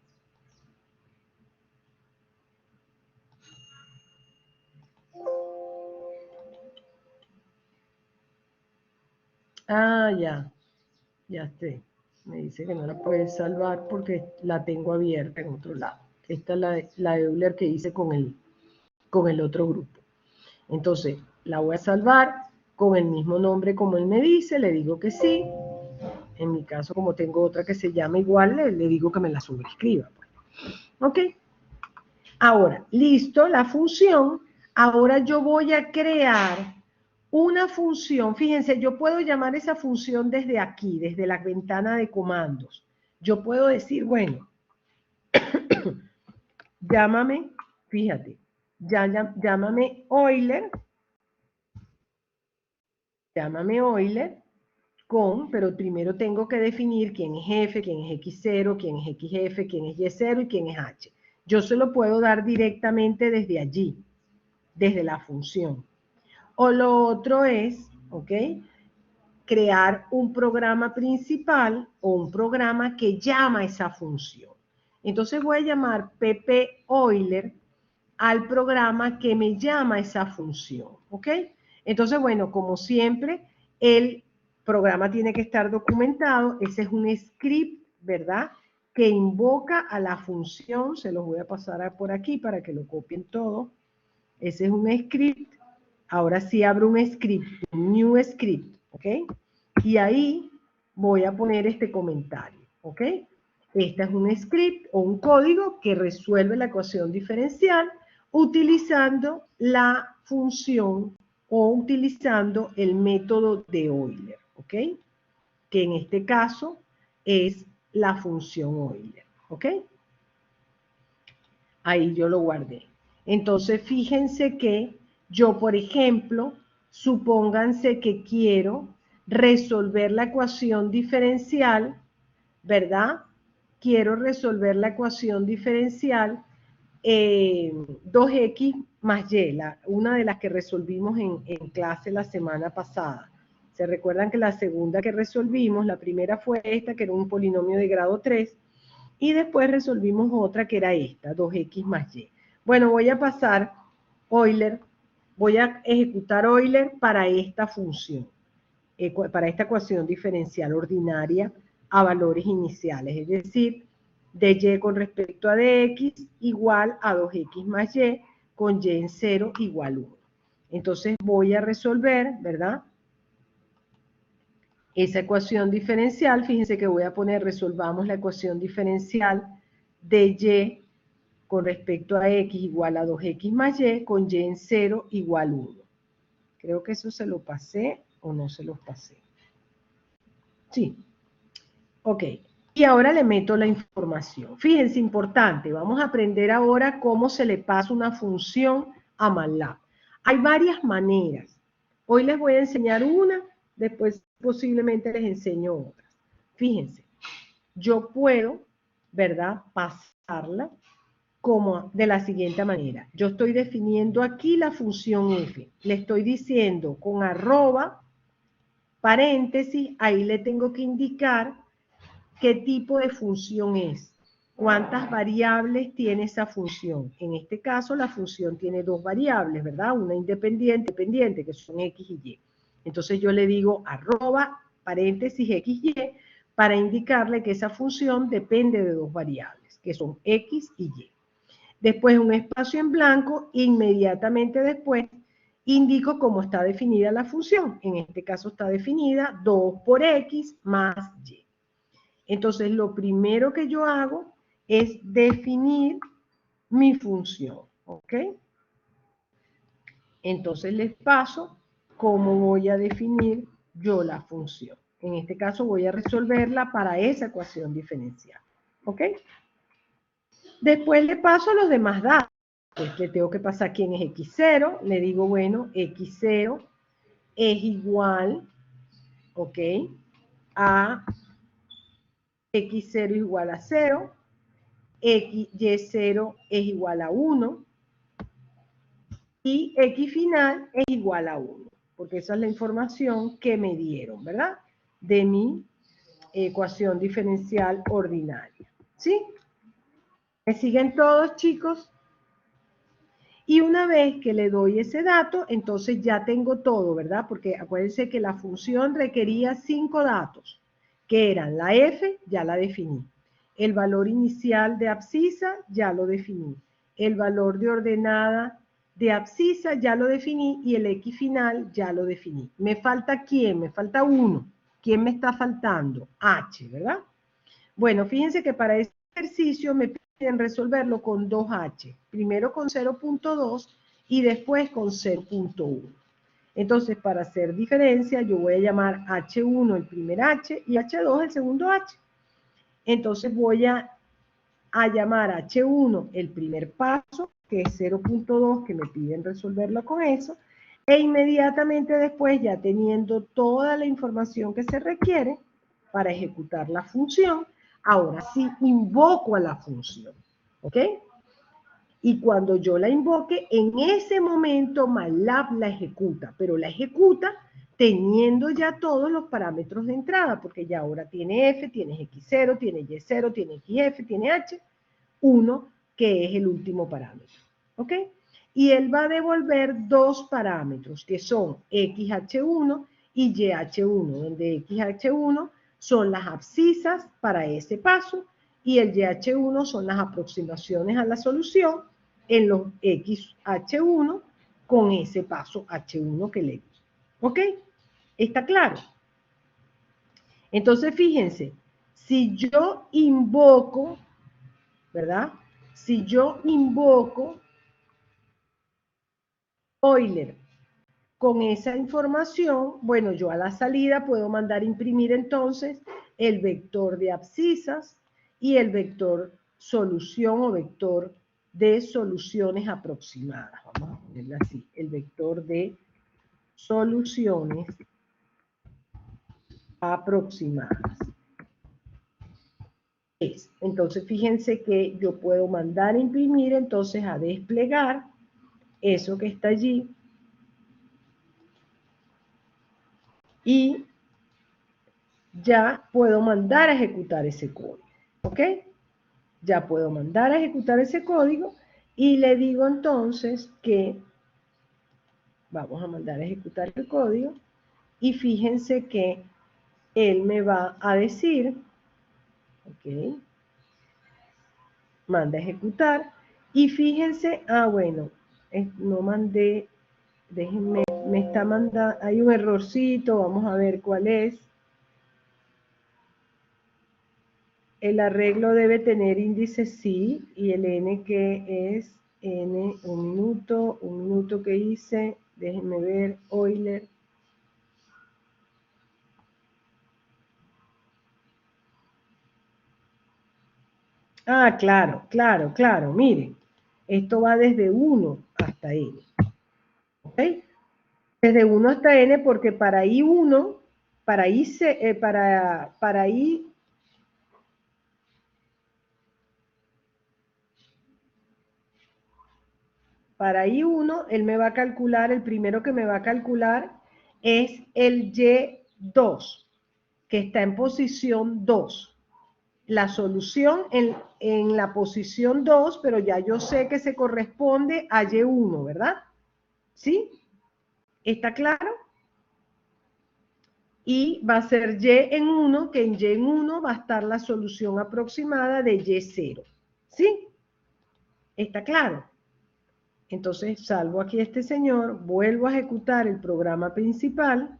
S1: Ah, ya sé. Me dice que no la puede salvar porque la tengo abierta en otro lado. Esta es la Euler que hice con el otro grupo. Entonces, la voy a salvar con el mismo nombre como él me dice, le digo que sí. En mi caso, como tengo otra que se llama igual, le digo que me la sobrescriba. ¿Ok? Ahora, listo, la función. Ahora yo voy a crear una función. Fíjense, yo puedo llamar esa función desde aquí, desde la ventana de comandos. Yo puedo decir, bueno, llámame, fíjate, llámame Euler, pero primero tengo que definir quién es f, quién es x0, quién es xf, quién es y0 y quién es h. Yo se lo puedo dar directamente desde allí, desde la función. O lo otro es, ¿ok?, crear un programa principal o un programa que llama esa función. Entonces voy a llamar pp Euler al programa que me llama esa función, ¿ok? Entonces, bueno, como siempre, el programa tiene que estar documentado. Ese es un script, ¿verdad?, que invoca a la función. Se los voy a pasar por aquí para que lo copien todo. Ese es un script. Ahora sí abro un script, un new script, ¿ok? Y ahí voy a poner este comentario, ¿ok? Este es un script o un código que resuelve la ecuación diferencial utilizando la función o utilizando el método de Euler, ¿ok? Que en este caso es la función Euler, ¿ok? Ahí yo lo guardé. Entonces, fíjense que yo, por ejemplo, supónganse que quiero resolver la ecuación diferencial, ¿verdad? Quiero resolver la ecuación diferencial 2x más y, una de las que resolvimos en clase la semana pasada. ¿Se recuerdan que la segunda que resolvimos, la primera fue esta, que era un polinomio de grado 3, y después resolvimos otra que era esta, 2x más y? Bueno, voy a pasar Euler, voy a ejecutar Euler para esta función, para esta ecuación diferencial ordinaria a valores iniciales, es decir, de y con respecto a dx igual a 2x más y con y en 0 igual 1. Entonces voy a resolver, ¿verdad?, esa ecuación diferencial. Fíjense que voy a poner, resolvamos la ecuación diferencial de y con respecto a x igual a 2x más y con y en 0 igual 1. Creo que eso se lo pasé o no se los pasé. Sí. Ok. Y ahora le meto la información. Fíjense, importante, vamos a aprender ahora cómo se le pasa una función a MATLAB. Hay varias maneras. Hoy les voy a enseñar una, después posiblemente les enseño otras. Fíjense, yo puedo, ¿verdad?, pasarla como de la siguiente manera. Yo estoy definiendo aquí la función f. Le estoy diciendo con arroba, paréntesis, ahí le tengo que indicar qué tipo de función es, cuántas variables tiene esa función. En este caso, la función tiene dos variables, ¿verdad? Una independiente, dependiente, que son x y y. Entonces yo le digo arroba, paréntesis, x y, para indicarle que esa función depende de dos variables, que son x y y. Después un espacio en blanco, inmediatamente después indico cómo está definida la función. En este caso está definida 2 por x más y. Entonces, lo primero que yo hago es definir mi función, ¿ok? Entonces, les paso cómo voy a definir yo la función. En este caso, voy a resolverla para esa ecuación diferencial, ¿ok? Después le paso a los demás datos. Pues le tengo que pasar quién es x0. Le digo, bueno, x0 es igual, ¿ok?, a x0 igual a 0. y0 es igual a 1 y x final es igual a 1, porque esa es la información que me dieron, ¿verdad?, de mi ecuación diferencial ordinaria. ¿Sí? ¿Me siguen todos, chicos? Y una vez que le doy ese dato, entonces ya tengo todo, ¿verdad? Porque acuérdense que la función requería 5 datos. que eran la F, ya la definí. El valor inicial de abscisa, ya lo definí. El valor de ordenada de abscisa, ya lo definí. Y el X final, ya lo definí. ¿Me falta quién? Me falta uno. ¿Quién me está faltando? H, ¿verdad? Bueno, fíjense que para este ejercicio me piden resolverlo con 2H. Primero con 0.2 y después con 0.1. Entonces, para hacer diferencia, yo voy a llamar H1 el primer H y H2 el segundo H. Entonces voy a llamar H1 el primer paso, que es 0.2, que me piden resolverlo con eso, e inmediatamente después, ya teniendo toda la información que se requiere para ejecutar la función, ahora sí invoco a la función, ¿ok? Y cuando yo la invoque, en ese momento MATLAB la ejecuta, pero la ejecuta teniendo ya todos los parámetros de entrada, porque ya ahora tiene F, tiene X0, tiene Y0, tiene XF, tiene H1, que es el último parámetro, ¿ok? Y él va a devolver dos parámetros, que son XH1 y YH1, donde XH1 son las abscisas para ese paso, y el YH1 son las aproximaciones a la solución en los XH1 con ese paso H1 que le di. ¿Ok? ¿Está claro? Entonces, fíjense, si yo invoco, ¿verdad? Si yo invoco Euler con esa información, bueno, yo a la salida puedo mandar imprimir entonces el vector de abscisas y el vector solución o vector de soluciones aproximadas. Vamos a ponerlo así, el vector de soluciones aproximadas. Entonces, fíjense que yo puedo mandar a imprimir, entonces a desplegar eso que está allí y ya puedo mandar a ejecutar ese código, ¿ok? Ya puedo mandar a ejecutar ese código y le digo entonces que vamos a mandar a ejecutar el código y fíjense que él me va a decir, ¿ok? Manda a ejecutar y fíjense, bueno, no mandé, déjenme, me está mandando, hay un errorcito, vamos a ver cuál es. El arreglo debe tener índice sí y el n que es n, un minuto que hice, déjenme ver, Euler. Claro, miren, esto va desde 1 hasta n, ¿ok? Desde 1 hasta n porque para I1, para I1, él me va a calcular, el primero que me va a calcular es el Y2, que está en posición 2. La solución en la posición 2, pero ya yo sé que se corresponde a Y1, ¿verdad? ¿Sí? ¿Está claro? Y va a ser Y en 1, que en Y en 1 va a estar la solución aproximada de Y0. ¿Sí? ¿Está claro? Entonces salvo aquí a este señor, vuelvo a ejecutar el programa principal,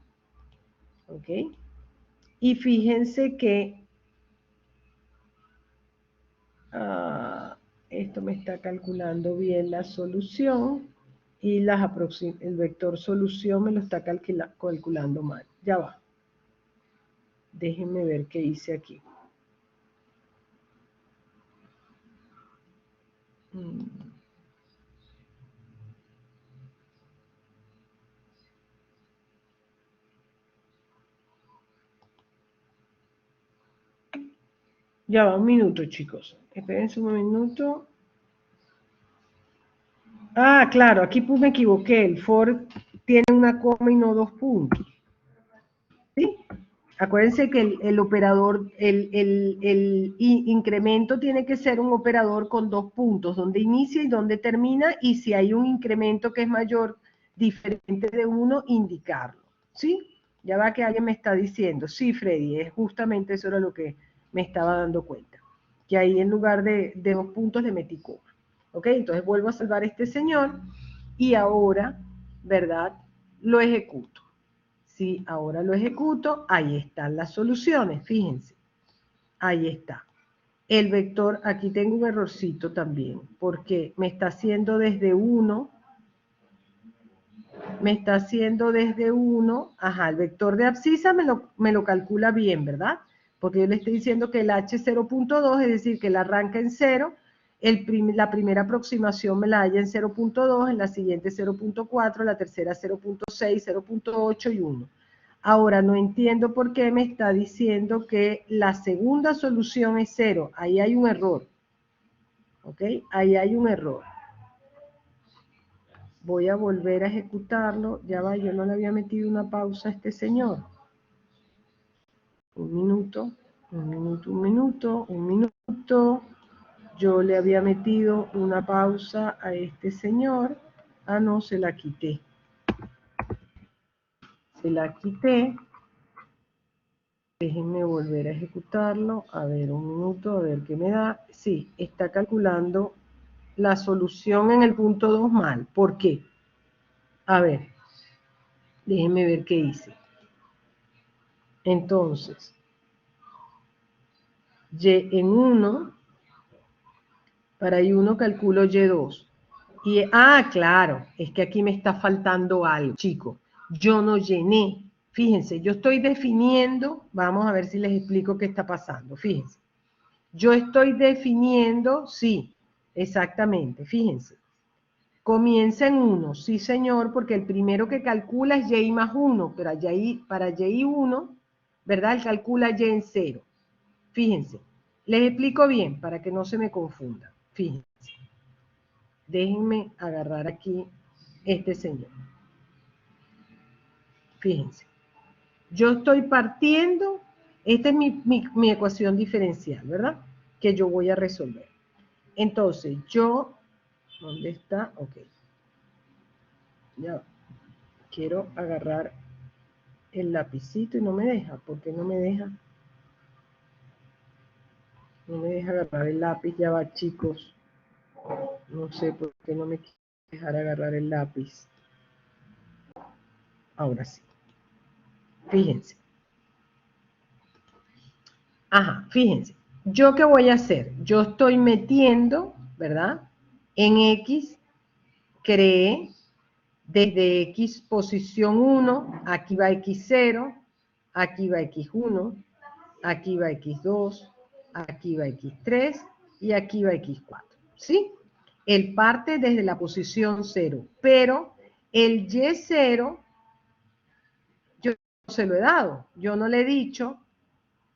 S1: ¿ok? Y fíjense que esto me está calculando bien la solución y el vector solución me lo está calculando mal. Ya va. Déjenme ver qué hice aquí. Ya va, un minuto, chicos. Espérense un minuto. Claro, aquí pues me equivoqué. El for tiene una coma y no dos puntos. ¿Sí? Acuérdense que el operador, el incremento tiene que ser un operador con dos puntos, donde inicia y donde termina, y si hay un incremento que es mayor, diferente de uno, indicarlo. ¿Sí? Ya va que alguien me está diciendo, sí, Freddy, es justamente eso era lo que me estaba dando cuenta. Que ahí en lugar de 2 puntos le metí coma. ¿Ok? Entonces vuelvo a salvar a este señor y ahora, ¿verdad? Lo ejecuto. Sí, ahora lo ejecuto, ahí están las soluciones, fíjense. Ahí está. El vector, aquí tengo un errorcito también, porque me está haciendo desde 1, ajá, el vector de abscisa me lo calcula bien, ¿verdad? Porque yo le estoy diciendo que el H 0.2, es decir, que él arranca en 0, la primera aproximación me la halla en 0.2, en la siguiente 0.4, la tercera 0.6, 0.8 y 1. Ahora, no entiendo por qué me está diciendo que la segunda solución es 0. Ahí hay un error. ¿Ok? Ahí hay un error. Voy a volver a ejecutarlo. Ya va, yo no le había metido una pausa a este señor. Un minuto, un minuto, un minuto, un minuto. Yo le había metido una pausa a este señor. Ah, no, se la quité. Se la quité. Déjenme volver a ejecutarlo. A ver, un minuto, a ver qué me da. Sí, está calculando la solución en el punto 2 mal. ¿Por qué? A ver, déjenme ver qué hice. Entonces, Y en 1, para Y1 calculo Y2. Claro, es que aquí me está faltando algo, chicos. Yo no llené. Fíjense, yo estoy definiendo, vamos a ver si les explico qué está pasando. Fíjense, yo estoy definiendo, sí, exactamente, fíjense. Comienza en 1, sí señor, porque el primero que calcula es Y más 1, pero para Y1, ¿verdad? Él calcula Y en 0. Fíjense, les explico bien para que no se me confunda. Fíjense, déjenme agarrar aquí este señor. Fíjense, yo estoy partiendo, esta es mi ecuación diferencial, ¿verdad? Que yo voy a resolver. Entonces, ¿dónde está? Ok. Ya, quiero agarrar el lapicito y no me deja. ¿Por qué no me deja? No me deja agarrar el lápiz, ya va, chicos. No sé por qué no me quiere dejar agarrar el lápiz. Ahora sí. Fíjense. Ajá, fíjense. ¿Yo qué voy a hacer? Yo estoy metiendo, ¿verdad? En X, creé desde X posición 1, aquí va X0, aquí va X1, aquí va X2, aquí va X3 y aquí va X4. ¿Sí? Él parte desde la posición 0, pero el Y0 yo no se lo he dado. Yo no le he dicho,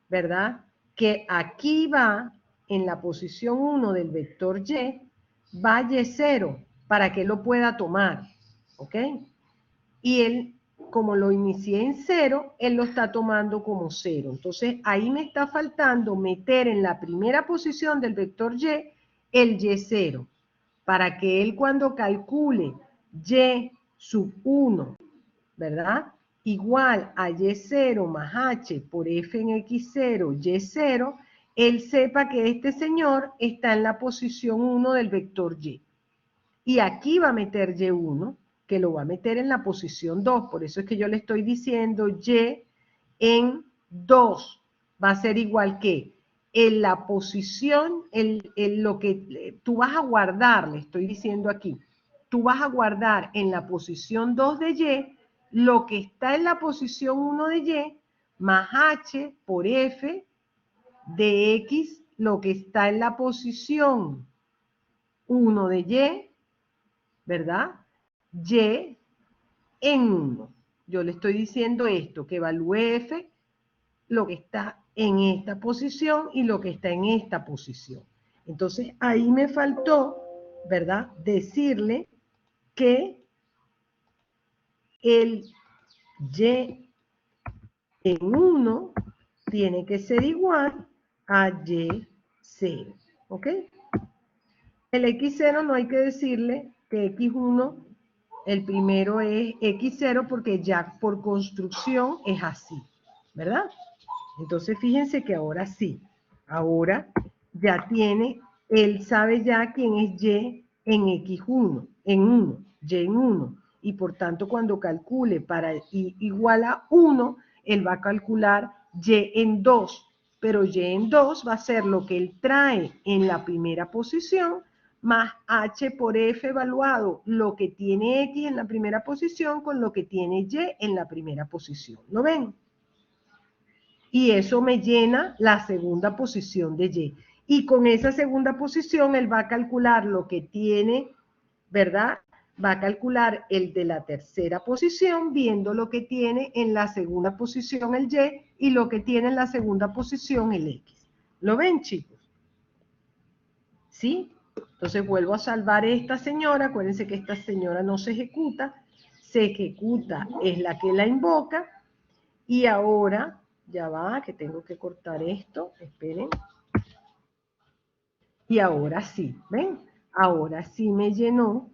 S1: ¿verdad? Que aquí va, en la posición 1 del vector Y, va Y0 para que lo pueda tomar, ¿ok? Y él, como lo inicié en 0, él lo está tomando como 0. Entonces, ahí me está faltando meter en la primera posición del vector Y el Y0, para que él cuando calcule Y sub 1, ¿verdad? Igual a Y0 más H por F en X0, Y0, él sepa que este señor está en la posición 1 del vector Y. Y aquí va a meter Y1, que lo va a meter en la posición 2. Por eso es que yo le estoy diciendo Y en 2 va a ser igual que en la posición, lo que tú vas a guardar, le estoy diciendo aquí, tú vas a guardar en la posición 2 de Y lo que está en la posición 1 de Y más H por F de X, lo que está en la posición 1 de Y, ¿verdad? Y en 1. Yo le estoy diciendo esto, que evalúe F, lo que está en esta posición y lo que está en esta posición. Entonces, ahí me faltó, ¿verdad? Decirle que el Y en 1 tiene que ser igual a Y0, ¿ok? El X0 no hay que decirle que X1 El primero es X0 porque ya por construcción es así, ¿verdad? Entonces fíjense que ahora sí, ahora ya tiene, él sabe ya quién es Y en X1, en 1, Y en 1. Y por tanto cuando calcule para Y igual a 1, él va a calcular Y en 2. Pero Y en 2 va a ser lo que él trae en la primera posición más H por F evaluado, lo que tiene X en la primera posición con lo que tiene Y en la primera posición. ¿Lo ven? Y eso me llena la segunda posición de Y. Y con esa segunda posición él va a calcular lo que tiene, ¿verdad? Va a calcular el de la tercera posición viendo lo que tiene en la segunda posición el Y y lo que tiene en la segunda posición el X. ¿Lo ven, chicos? ¿Sí? Entonces vuelvo a salvar a esta señora. Acuérdense que esta señora no se ejecuta es la que la invoca. Y ahora, ya va, que tengo que cortar esto, esperen. Y ahora sí, ¿ven? Ahora sí me llenó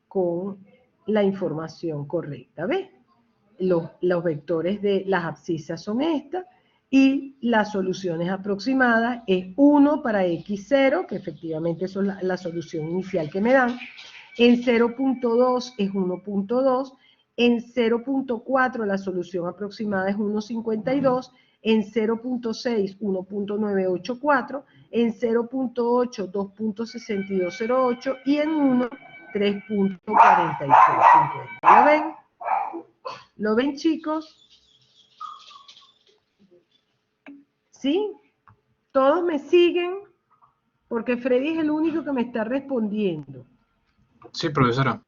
S1: con la información correcta, ¿ves? Los vectores de las abscisas son estas, y las soluciones aproximadas es 1 para x0, que efectivamente es la solución inicial que me dan, en 0.2 es 1.2, en 0.4 la solución aproximada es 1.52, en 0.6 1.984, en 0.8 2.6208 y en 1 3.4650. ¿Lo ven? ¿Lo ven, chicos? ¿Sí? ¿Todos me siguen? Porque Freddy es el único que me está respondiendo.
S2: Sí, profesora.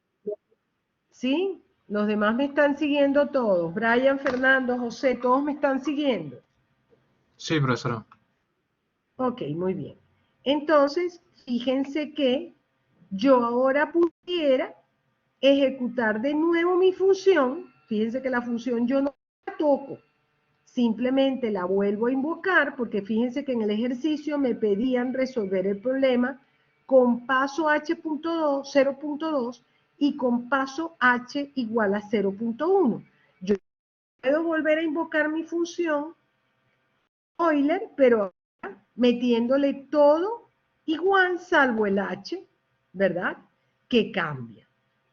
S1: ¿Sí? Los demás me están siguiendo todos. Brian, Fernando, José, todos me están siguiendo.
S2: Sí, profesora.
S1: Ok, muy bien. Entonces, fíjense que yo ahora pudiera ejecutar de nuevo mi función. Fíjense que la función yo no la toco. Simplemente la vuelvo a invocar porque fíjense que en el ejercicio me pedían resolver el problema con paso h.2, 0.2 y con paso h igual a 0.1. Yo puedo volver a invocar mi función Euler, pero metiéndole todo igual salvo el h, ¿verdad? Que cambia.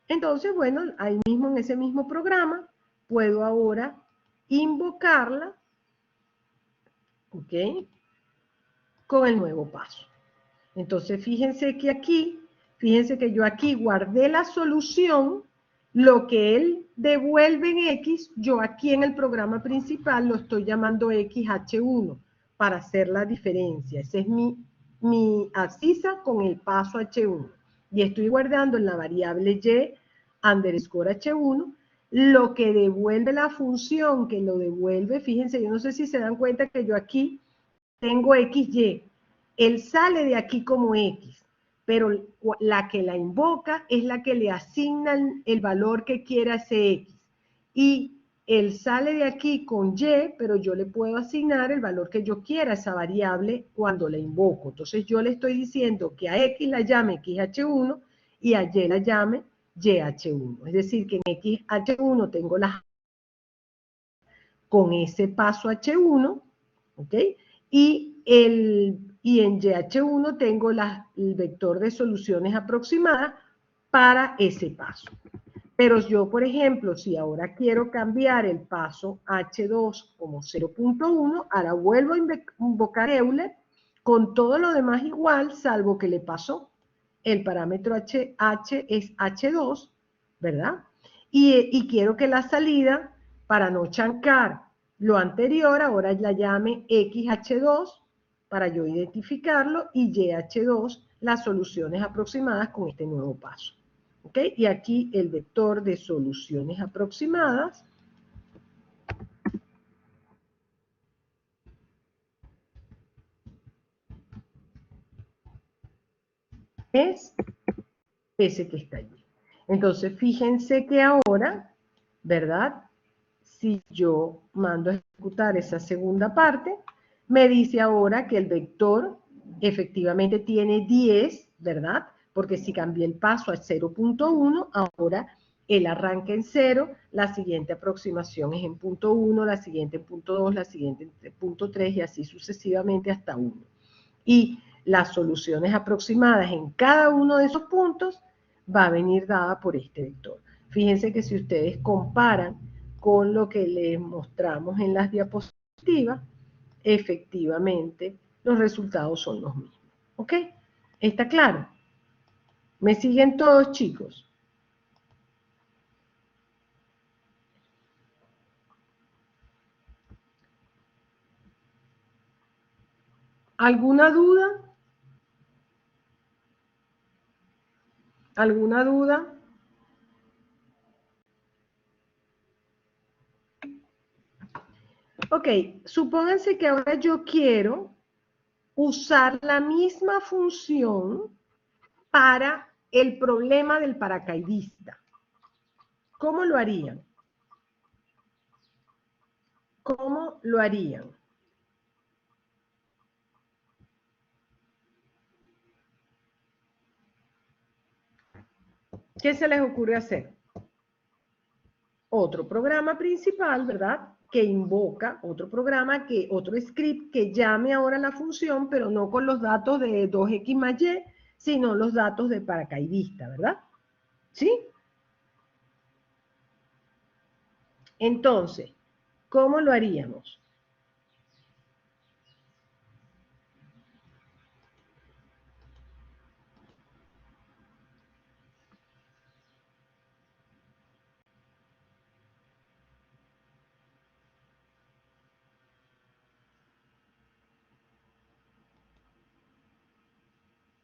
S1: Entonces, bueno, ahí mismo en ese mismo programa puedo ahora invocarla, ¿ok? Con el nuevo paso. Entonces, fíjense que yo aquí guardé la solución, lo que él devuelve en X, yo aquí en el programa principal lo estoy llamando XH1 para hacer la diferencia. Ese es mi abscisa con el paso H1. Y estoy guardando en la variable Y underscore H1 lo que devuelve la función que lo devuelve. Fíjense, yo no sé si se dan cuenta que yo aquí tengo XY. Él sale de aquí como X, pero la que la invoca es la que le asigna el valor que quiera ese X. Y él sale de aquí con Y, pero yo le puedo asignar el valor que yo quiera a esa variable cuando la invoco. Entonces yo le estoy diciendo que a X la llame XH1 y a Y la llame YH1. Es decir, que en XH1 tengo las con ese paso H1, ¿ok? Y en YH1 tengo el vector de soluciones aproximadas para ese paso. Pero yo, por ejemplo, si ahora quiero cambiar el paso H2 como 0.1, ahora vuelvo a invocar Euler con todo lo demás igual, salvo que le pasó. El parámetro H es H2, ¿verdad? Y quiero que la salida, para no chancar lo anterior, ahora la llame XH2 para yo identificarlo y YH2 las soluciones aproximadas con este nuevo paso. ¿Ok? Y aquí el vector de soluciones aproximadas es ese que está allí. Entonces, fíjense que ahora, ¿verdad? Si yo mando a ejecutar esa segunda parte, me dice ahora que el vector efectivamente tiene 10, ¿verdad? porque si cambié el paso a 0.1, ahora el arranque en 0, la siguiente aproximación es en punto 1, la siguiente en punto 2, la siguiente en punto 3 y así sucesivamente hasta 1. Y las soluciones aproximadas en cada uno de esos puntos va a venir dada por este vector. Fíjense que si ustedes comparan con lo que les mostramos en las diapositivas, efectivamente los resultados son los mismos. ¿Ok? ¿Está claro? ¿Me siguen todos, chicos? ¿Alguna duda? ¿Alguna duda? Ok, supónganse que ahora yo quiero usar la misma función para el problema del paracaidista. ¿Cómo lo harían? ¿Cómo lo harían? ¿Qué se les ocurre hacer? Otro programa principal, ¿verdad? Que invoca otro programa, otro script que llame ahora la función, pero no con los datos de 2x más y, sino los datos de paracaidista, ¿verdad? ¿Sí? Entonces, ¿cómo lo haríamos?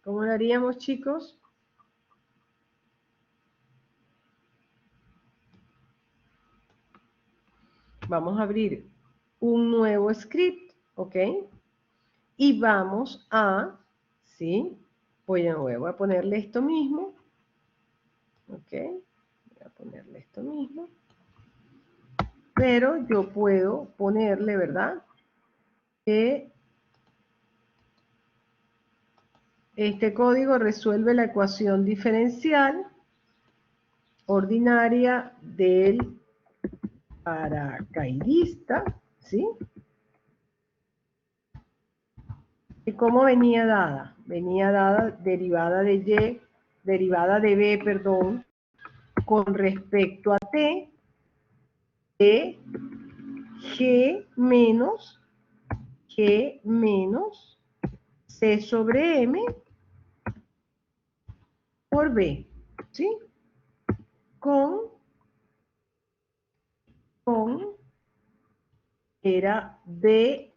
S1: ¿Cómo lo haríamos, chicos? Vamos a abrir un nuevo script, ¿ok? Y vamos a, ¿sí? Voy a ponerle esto mismo, ¿ok? Voy a ponerle esto mismo. Pero yo puedo ponerle, ¿verdad? Que este código resuelve la ecuación diferencial ordinaria del paracaidista, ¿sí? ¿Y cómo venía dada? Venía dada derivada de y, derivada de b, perdón, con respecto a t, de g menos c sobre m por b, ¿sí? Con era b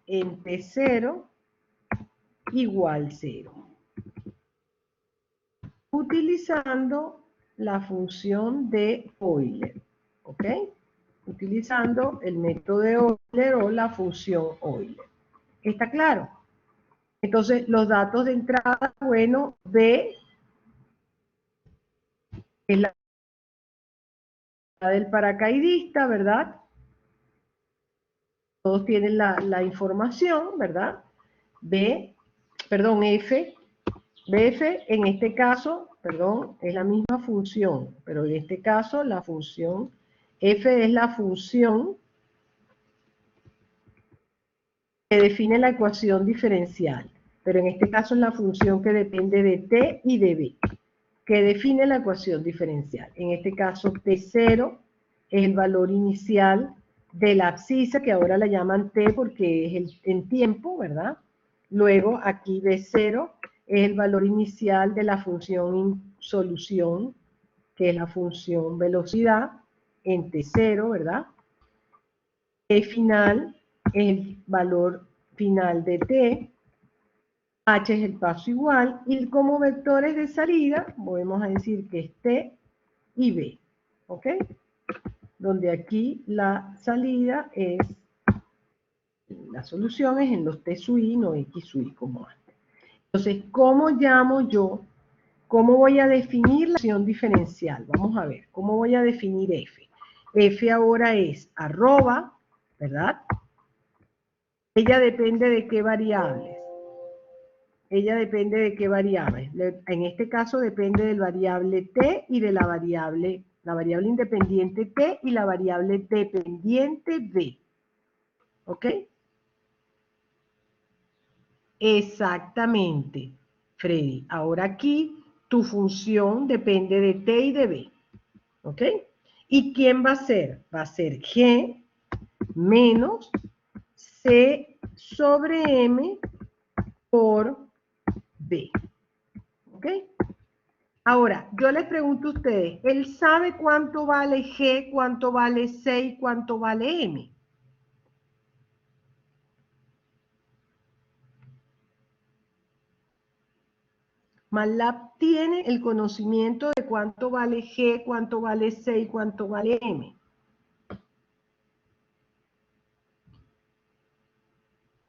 S1: en T0 igual 0. Utilizando la función de Euler, ¿ok? Utilizando el método de Euler o la función Euler. ¿Está claro? Entonces, los datos de entrada, bueno, B es la del paracaidista, ¿verdad? Todos tienen la información, ¿verdad? F, BF en este caso, perdón, es la misma función, pero en este caso la función F es la función que define la ecuación diferencial, pero en este caso es la función que depende de T y de B, que define la ecuación diferencial. En este caso T0 es el valor inicial de la abscisa, que ahora la llaman T porque es en tiempo, ¿verdad? Luego aquí B0 es el valor inicial de la función solución, que es la función velocidad, en T0, ¿verdad? T final es el valor final de T, H es el paso igual, y como vectores de salida, podemos decir que es T y B, ¿ok? Donde aquí la salida es, la solución es en los T sub I, no X sub I como antes. Entonces, ¿cómo llamo yo? ¿Cómo voy a definir la ecuación diferencial? Vamos a ver, ¿cómo voy a definir F? F ahora es arroba, ¿verdad? Ella depende de qué variables. ella depende de qué variable. En este caso depende del variable t y de la variable independiente t y la variable dependiente b. ¿Ok? Exactamente, Freddy. Ahora aquí tu función depende de t y de b. ¿Ok? ¿Y quién va a ser? Va a ser g menos c sobre m por b. ¿Ok? Ahora, yo les pregunto a ustedes, ¿él sabe cuánto vale G, cuánto vale C y cuánto vale M? MATLAB tiene el conocimiento de cuánto vale G, cuánto vale C y cuánto vale M.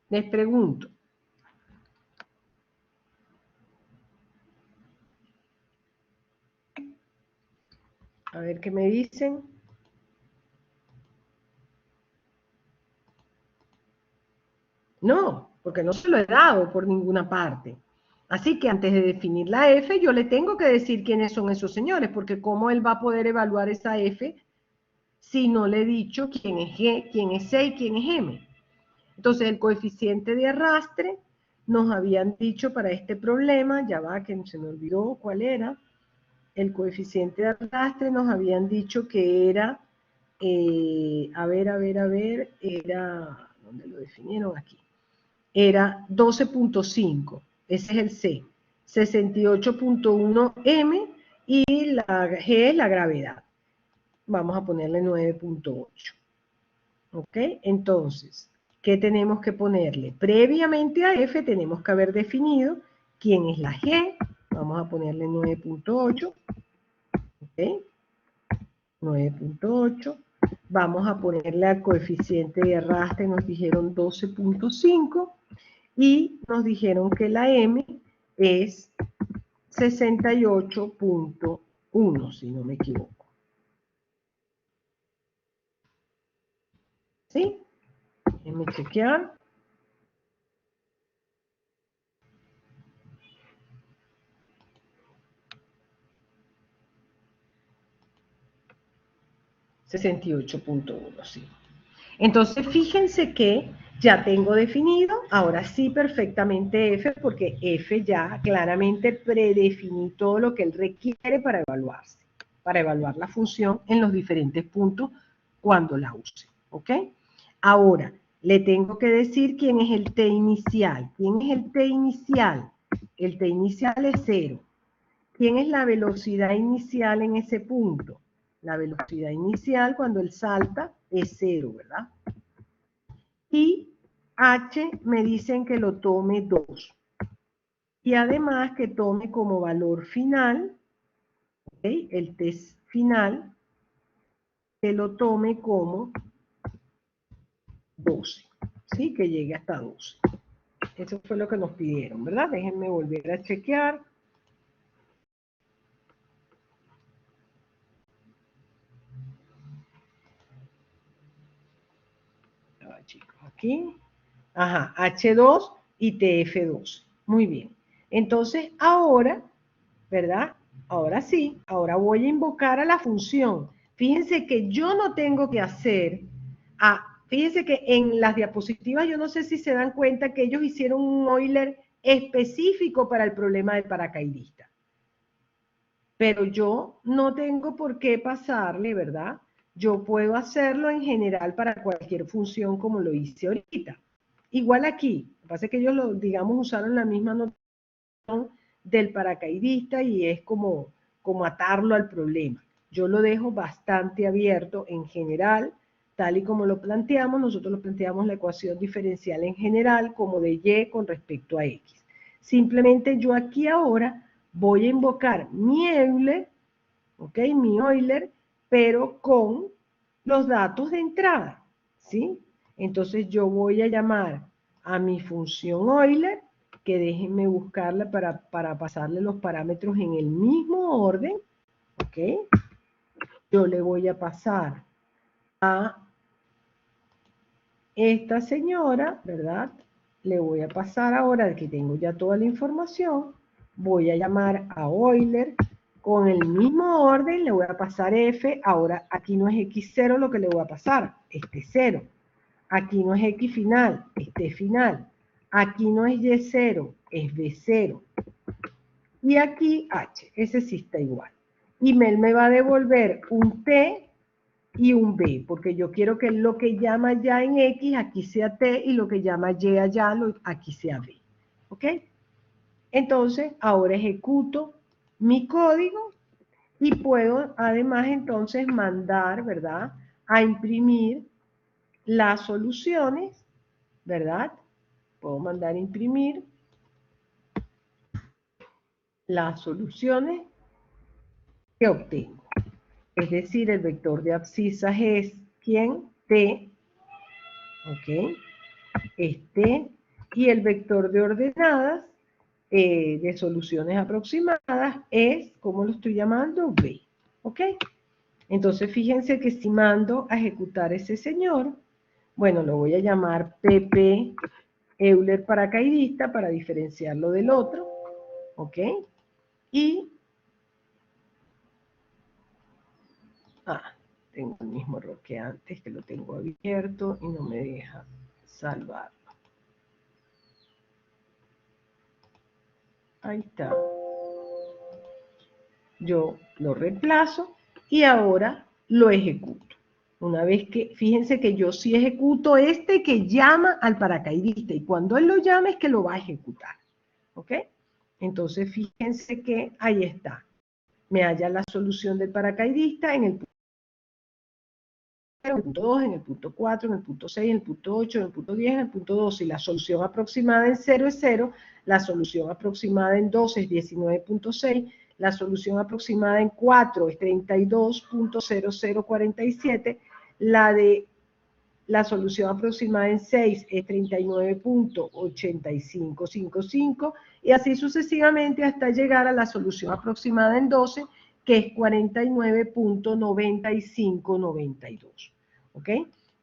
S1: Les pregunto. A ver qué me dicen. No, porque no se lo he dado por ninguna parte. Así que antes de definir la F, yo le tengo que decir quiénes son esos señores, porque ¿cómo él va a poder evaluar esa F si no le he dicho quién es G, quién es C y quién es M? Entonces, el coeficiente de arrastre nos habían dicho para este problema, ya va, que se me olvidó cuál era, el coeficiente de arrastre nos habían dicho que era, era, ¿dónde lo definieron aquí? Era 12.5, ese es el C, 68.1 M y la G es la gravedad. Vamos a ponerle 9.8. ¿Ok? Entonces, ¿qué tenemos que ponerle? Previamente a F tenemos que haber definido quién es la G. Vamos a ponerle 9.8. ¿Ok? 9.8. Vamos a ponerle al coeficiente de arrastre, nos dijeron 12.5 y nos dijeron que la M es 68.1, si no me equivoco. ¿Sí? Déjenme chequear. $68.1, sí. Entonces, fíjense que ya tengo definido, ahora sí perfectamente F, porque F ya claramente predefiní todo lo que él requiere para evaluarse, para evaluar la función en los diferentes puntos cuando la use, ¿ok? Ahora, le tengo que decir quién es el T inicial. ¿Quién es el T inicial? El T inicial es 0. ¿Quién es la velocidad inicial en ese punto? La velocidad inicial cuando él salta es 0, ¿verdad? Y H me dicen que lo tome 2. Y además que tome como valor final, ¿okay? El test final, que lo tome como 12, ¿sí? Que llegue hasta 12. Eso fue lo que nos pidieron, ¿verdad? Déjenme volver a chequear. Chicos, aquí. Ajá, H2 y TF2. Muy bien. Entonces, ahora, ¿verdad? Ahora sí, ahora voy a invocar a la función. Fíjense que yo no tengo que hacer, fíjense que en las diapositivas yo no sé si se dan cuenta que ellos hicieron un Euler específico para el problema del paracaidista. Pero yo no tengo por qué pasarle, ¿verdad? Yo puedo hacerlo en general para cualquier función como lo hice ahorita. Igual aquí, lo que pasa es que ellos, digamos, usaron la misma notación del paracaidista y es como atarlo al problema. Yo lo dejo bastante abierto en general, tal y como lo planteamos. Nosotros lo planteamos la ecuación diferencial en general como de y con respecto a x. Simplemente yo aquí ahora voy a invocar mi Euler, ¿ok? Mi Euler, pero con los datos de entrada, ¿sí? Entonces yo voy a llamar a mi función Euler, que déjenme buscarla para pasarle los parámetros en el mismo orden, ¿ok? Yo le voy a pasar a esta señora, ¿verdad? le voy a pasar ahora que tengo ya toda la información, voy a llamar a Euler con el mismo orden, le voy a pasar F, ahora aquí no es X0 lo que le voy a pasar, este 0. Aquí no es X final, este final. Aquí no es Y0, es B0. Y aquí H, ese sí está igual. Y él me va a devolver un T y un B, porque yo quiero que lo que llama ya en X, aquí sea T, y lo que llama Y allá, aquí sea B. ¿Ok? Entonces, ahora ejecuto mi código y puedo además entonces mandar, ¿verdad?, a imprimir las soluciones, ¿verdad? Puedo mandar a imprimir las soluciones que obtengo. Es decir, el vector de abscisas es, ¿quién? T, ¿ok? Es T, y el vector de ordenadas, de soluciones aproximadas, es, ¿cómo lo estoy llamando? B, ¿ok? Entonces, fíjense que si mando a ejecutar ese señor, bueno, lo voy a llamar PP Euler paracaidista para diferenciarlo del otro, ¿ok? Y, tengo el mismo error que antes, que lo tengo abierto y no me deja salvarlo. Ahí está. Yo lo reemplazo y ahora lo ejecuto. Una vez que, fíjense que yo sí ejecuto este que llama al paracaidista, y cuando él lo llama es que lo va a ejecutar, ¿ok? Entonces fíjense que ahí está. Me halla la solución del paracaidista en el punto 2, en el punto 4, en el punto 6, en el punto 8, en el punto 10, en el punto 12, y la solución aproximada en 0 es 0, la solución aproximada en 12 es 19.6, la solución aproximada en 4 es 32.0047, la solución aproximada en 6 es 39.8555, y así sucesivamente hasta llegar a la solución aproximada en 12, que es 49.9592. ¿Ok?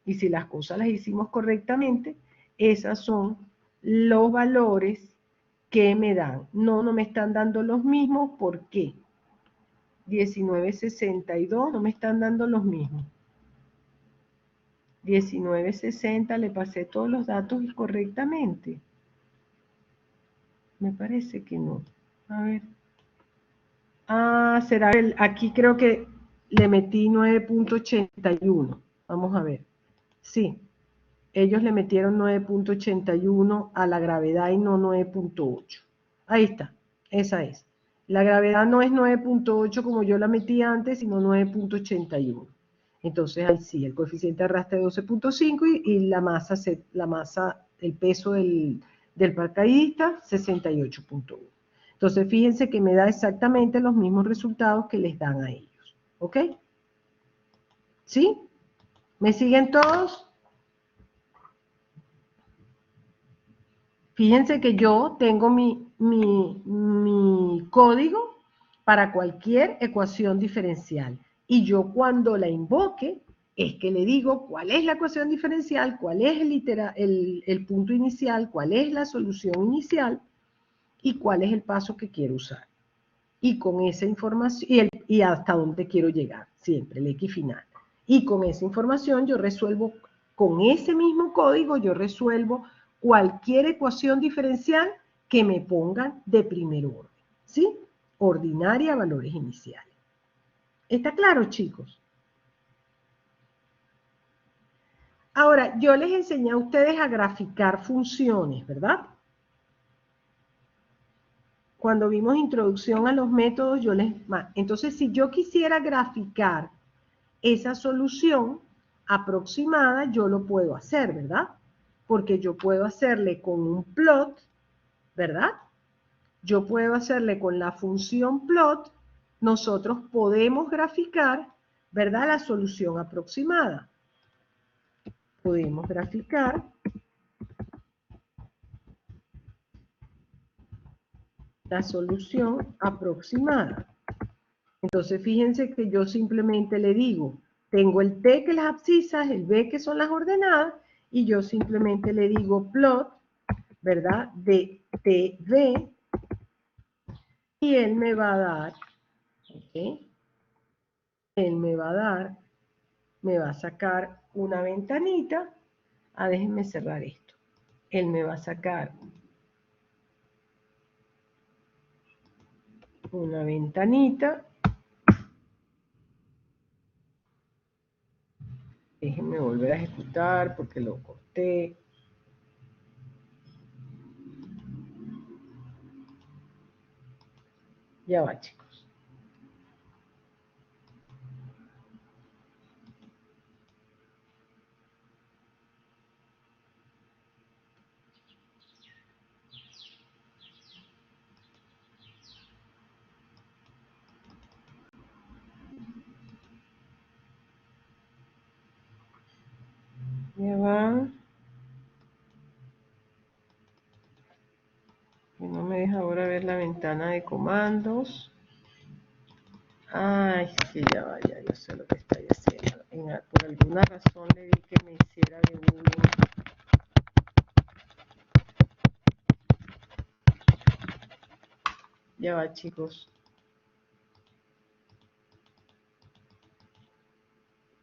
S1: Y si las cosas las hicimos correctamente, esos son los valores que me dan. No me están dando los mismos. ¿Por qué? 1962 no me están dando los mismos. 1960 le pasé todos los datos correctamente. Me parece que no. A ver. Será aquí creo que le metí 9.81. Vamos a ver. Sí. Ellos le metieron 9.81 a la gravedad y no 9.8. Ahí está, esa es. La gravedad no es 9.8 como yo la metí antes, sino 9.81. Entonces ahí sí, el coeficiente de arrastre es 12.5 y la masa, el peso del paracaidista, 68.1. Entonces fíjense que me da exactamente los mismos resultados que les dan a ellos. ¿Ok? ¿Sí? ¿Me siguen todos? Fíjense que yo tengo mi código para cualquier ecuación diferencial. Y yo cuando la invoque, es que le digo cuál es la ecuación diferencial, cuál es el punto inicial, cuál es la solución inicial y cuál es el paso que quiero usar. Y con esa información, y hasta dónde quiero llegar, siempre, el X final. Y con esa información yo resuelvo, con ese mismo código yo resuelvo cualquier ecuación diferencial que me pongan de primer orden, ¿sí? Ordinaria, valores iniciales. ¿Está claro, chicos? Ahora, yo les enseñé a ustedes a graficar funciones, ¿verdad? Cuando vimos introducción a los métodos, entonces, si yo quisiera graficar esa solución aproximada, yo lo puedo hacer, ¿verdad? Porque yo puedo hacerle con un plot, ¿verdad? Yo puedo hacerle con la función plot, nosotros podemos graficar, ¿verdad?, la solución aproximada. Podemos graficar la solución aproximada. Entonces, fíjense que yo simplemente le digo, tengo el T que es las abscisas, el B que son las ordenadas, y yo simplemente le digo plot ¿verdad? De TV, y él me va a dar, ¿ok? Él me va a dar, me va a sacar una ventanita. Déjenme cerrar esto. Él me va a sacar una ventanita. Déjenme volver a ejecutar porque lo corté. Ya va, chicos. Ya va. Que no me deja ahora ver la ventana de comandos. Ay, sí, ya va, ya yo sé lo que estoy haciendo. Por alguna razón le di que me hiciera debugging. Ya va, chicos.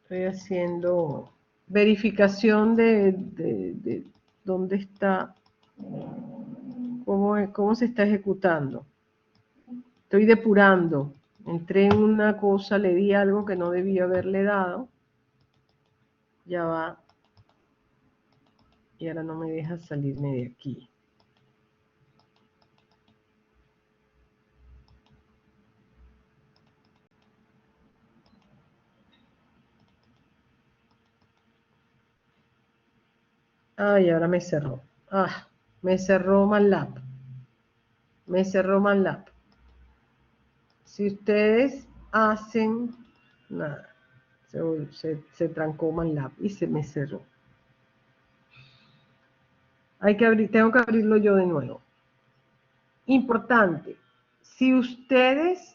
S1: Estoy haciendo verificación de dónde está, cómo se está ejecutando. Estoy depurando. Entré en una cosa, le di algo que no debía haberle dado. Ya va. Y ahora no me deja salirme de aquí. Ay, ahora me cerró. Me cerró MATLAB. Me cerró MATLAB. Si ustedes hacen... Nada. Se trancó MATLAB y se me cerró. Tengo que abrirlo yo de nuevo. Importante. Si ustedes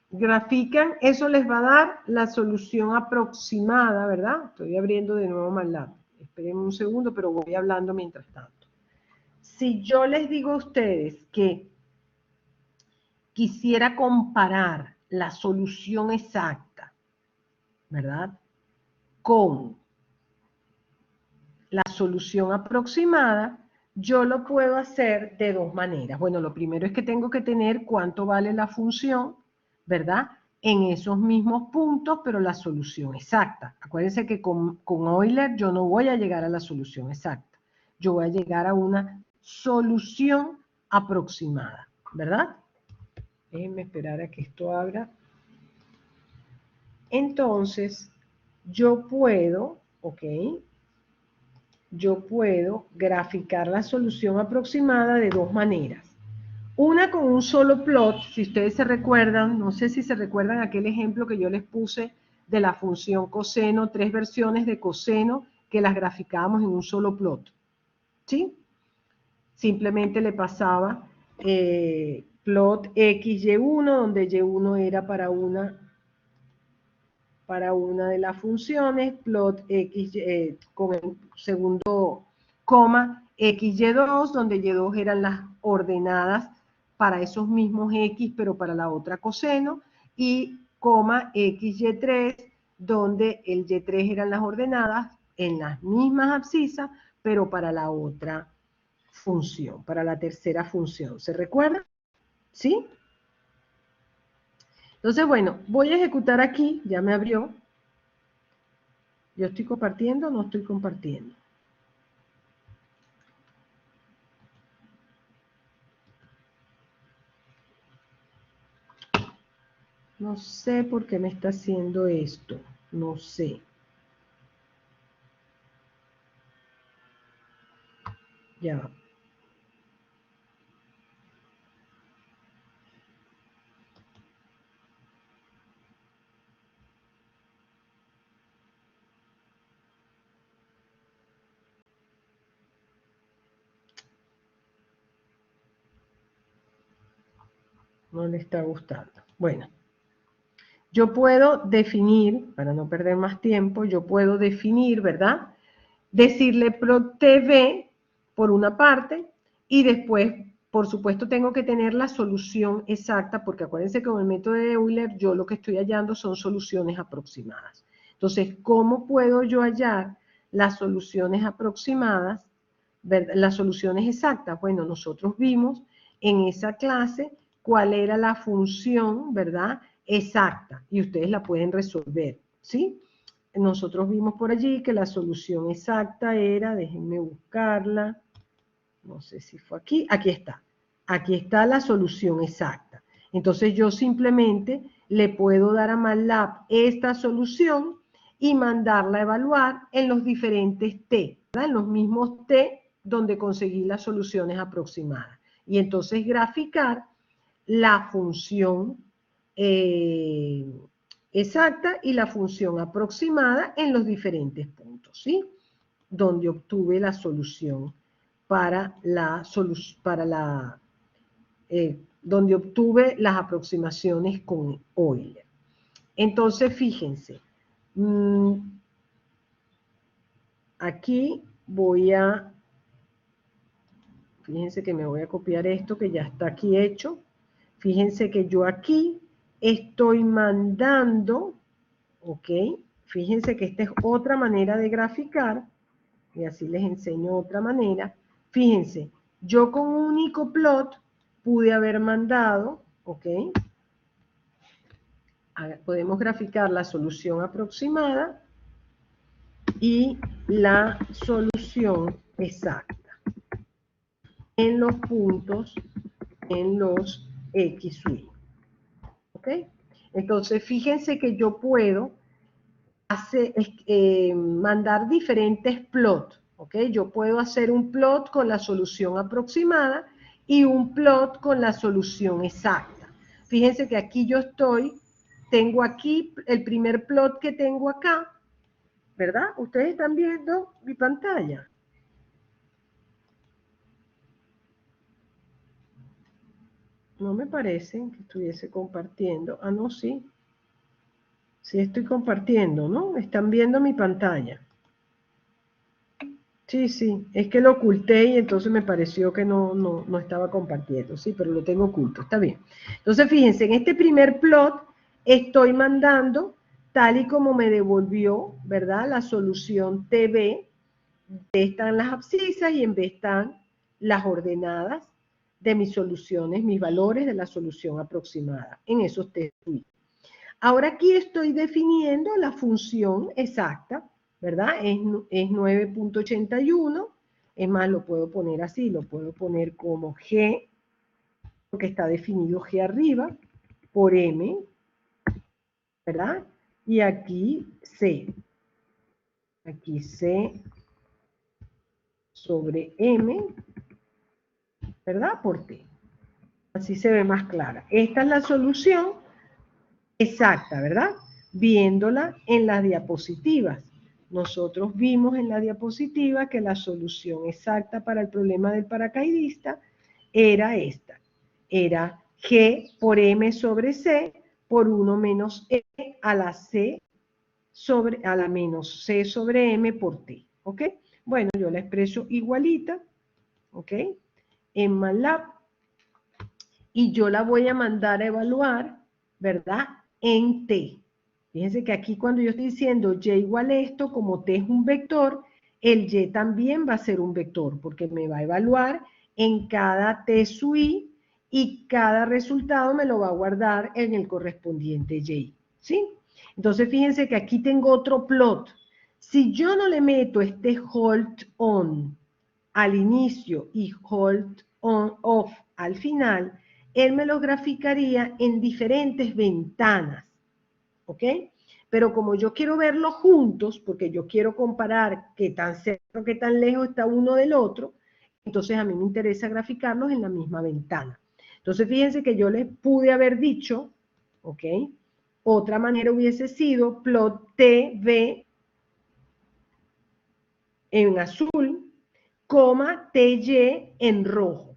S1: grafican, eso les va a dar la solución aproximada, ¿verdad? Estoy abriendo de nuevo MATLAB. Esperen un segundo, pero voy hablando mientras tanto. Si yo les digo a ustedes que quisiera comparar la solución exacta, ¿verdad? Con la solución aproximada, yo lo puedo hacer de dos maneras. Bueno, lo primero es que tengo que tener cuánto vale la función, ¿verdad? En esos mismos puntos, pero la solución exacta. Acuérdense que con Euler yo no voy a llegar a la solución exacta. Yo voy a llegar a una solución aproximada, ¿verdad? Déjenme esperar a que esto abra. Entonces, yo puedo, ¿ok? Yo puedo graficar la solución aproximada de dos maneras. Una con un solo plot, si ustedes se recuerdan, no sé si se recuerdan aquel ejemplo que yo les puse de la función coseno, 3 versiones de coseno que las graficábamos en un solo plot. ¿Sí? Simplemente le pasaba plot X, Y1, donde Y1 era para una de las funciones, plot X con el segundo coma XY2, donde Y2 eran las ordenadas para esos mismos X, pero para la otra coseno, y coma XY3, donde el Y3 eran las ordenadas en las mismas abscisas, pero para la otra función, para la tercera función. ¿Se recuerda? ¿Sí? Entonces, bueno, voy a ejecutar aquí, ya me abrió. ¿Yo estoy compartiendo o no estoy compartiendo? No sé por qué me está haciendo esto. No sé. Ya. No le está gustando. Bueno. yo puedo definir, para no perder más tiempo, yo puedo definir, ¿verdad? Decirle plot TV por una parte y después, por supuesto, tengo que tener la solución exacta, porque acuérdense que con el método de Euler yo lo que estoy hallando son soluciones aproximadas. Entonces, ¿cómo puedo yo hallar las soluciones aproximadas, las soluciones exactas? Bueno, nosotros vimos en esa clase cuál era la función, ¿verdad?, exacta, y ustedes la pueden resolver, ¿sí? Nosotros vimos por allí que la solución exacta era, déjenme buscarla, no sé si fue aquí está la solución exacta. Entonces yo simplemente le puedo dar a MATLAB esta solución y mandarla a evaluar en los diferentes T, ¿verdad? En los mismos T donde conseguí las soluciones aproximadas. Y entonces graficar la función exacta y la función aproximada en los diferentes puntos, ¿sí? Donde obtuve la solución donde obtuve las aproximaciones con Euler. Entonces, fíjense, aquí fíjense que me voy a copiar esto que ya está aquí hecho. Fíjense que yo aquí estoy mandando, ¿ok? Fíjense que esta es otra manera de graficar, y así les enseño otra manera. Fíjense, yo con un único plot pude haber mandado, ¿ok? Podemos graficar la solución aproximada y la solución exacta en los puntos, en los X y Y. ¿Ok? Entonces, fíjense que yo puedo mandar diferentes plots. ¿Ok? Yo puedo hacer un plot con la solución aproximada y un plot con la solución exacta. Fíjense que aquí yo tengo aquí el primer plot que tengo acá, ¿verdad? Ustedes están viendo mi pantalla. No me parece que estuviese compartiendo. Ah, no, sí. Sí estoy compartiendo, ¿no? Están viendo mi pantalla. Sí, sí. Es que lo oculté y entonces me pareció que no estaba compartiendo. Sí, pero lo tengo oculto. Está bien. Entonces, fíjense, en este primer plot estoy mandando, tal y como me devolvió, ¿verdad? La solución TV. Están las abscisas y en B están las ordenadas de mis soluciones, mis valores de la solución aproximada en esos test. Ahora aquí estoy definiendo la función exacta, ¿verdad? Es 9.81, es más, lo puedo poner así, lo puedo poner como G, porque está definido G arriba, por M, ¿verdad? Y aquí C. Aquí C sobre M, ¿verdad? Por T. Así se ve más clara. Esta es la solución exacta, ¿verdad? Viéndola en las diapositivas. Nosotros vimos en la diapositiva que la solución exacta para el problema del paracaidista era esta. Era G por M sobre C por 1 menos E a la menos C sobre M por T. ¿Ok? Bueno, yo la expreso igualita, ¿ok? En MATLAB. Y yo la voy a mandar a evaluar, ¿verdad? En T. Fíjense que aquí cuando yo estoy diciendo Y igual a esto, como T es un vector, el Y también va a ser un vector, porque me va a evaluar en cada T sub I y cada resultado me lo va a guardar en el correspondiente Y. ¿Sí? Entonces fíjense que aquí tengo otro plot. Si yo no le meto este hold on al inicio y hold on off al final, él me los graficaría en diferentes ventanas, ¿ok? Pero como yo quiero verlos juntos, porque yo quiero comparar qué tan cerca o qué tan lejos está uno del otro, entonces a mí me interesa graficarlos en la misma ventana. Entonces fíjense que yo les pude haber dicho, ¿ok? Otra manera hubiese sido plot TV en azul, coma TY en rojo.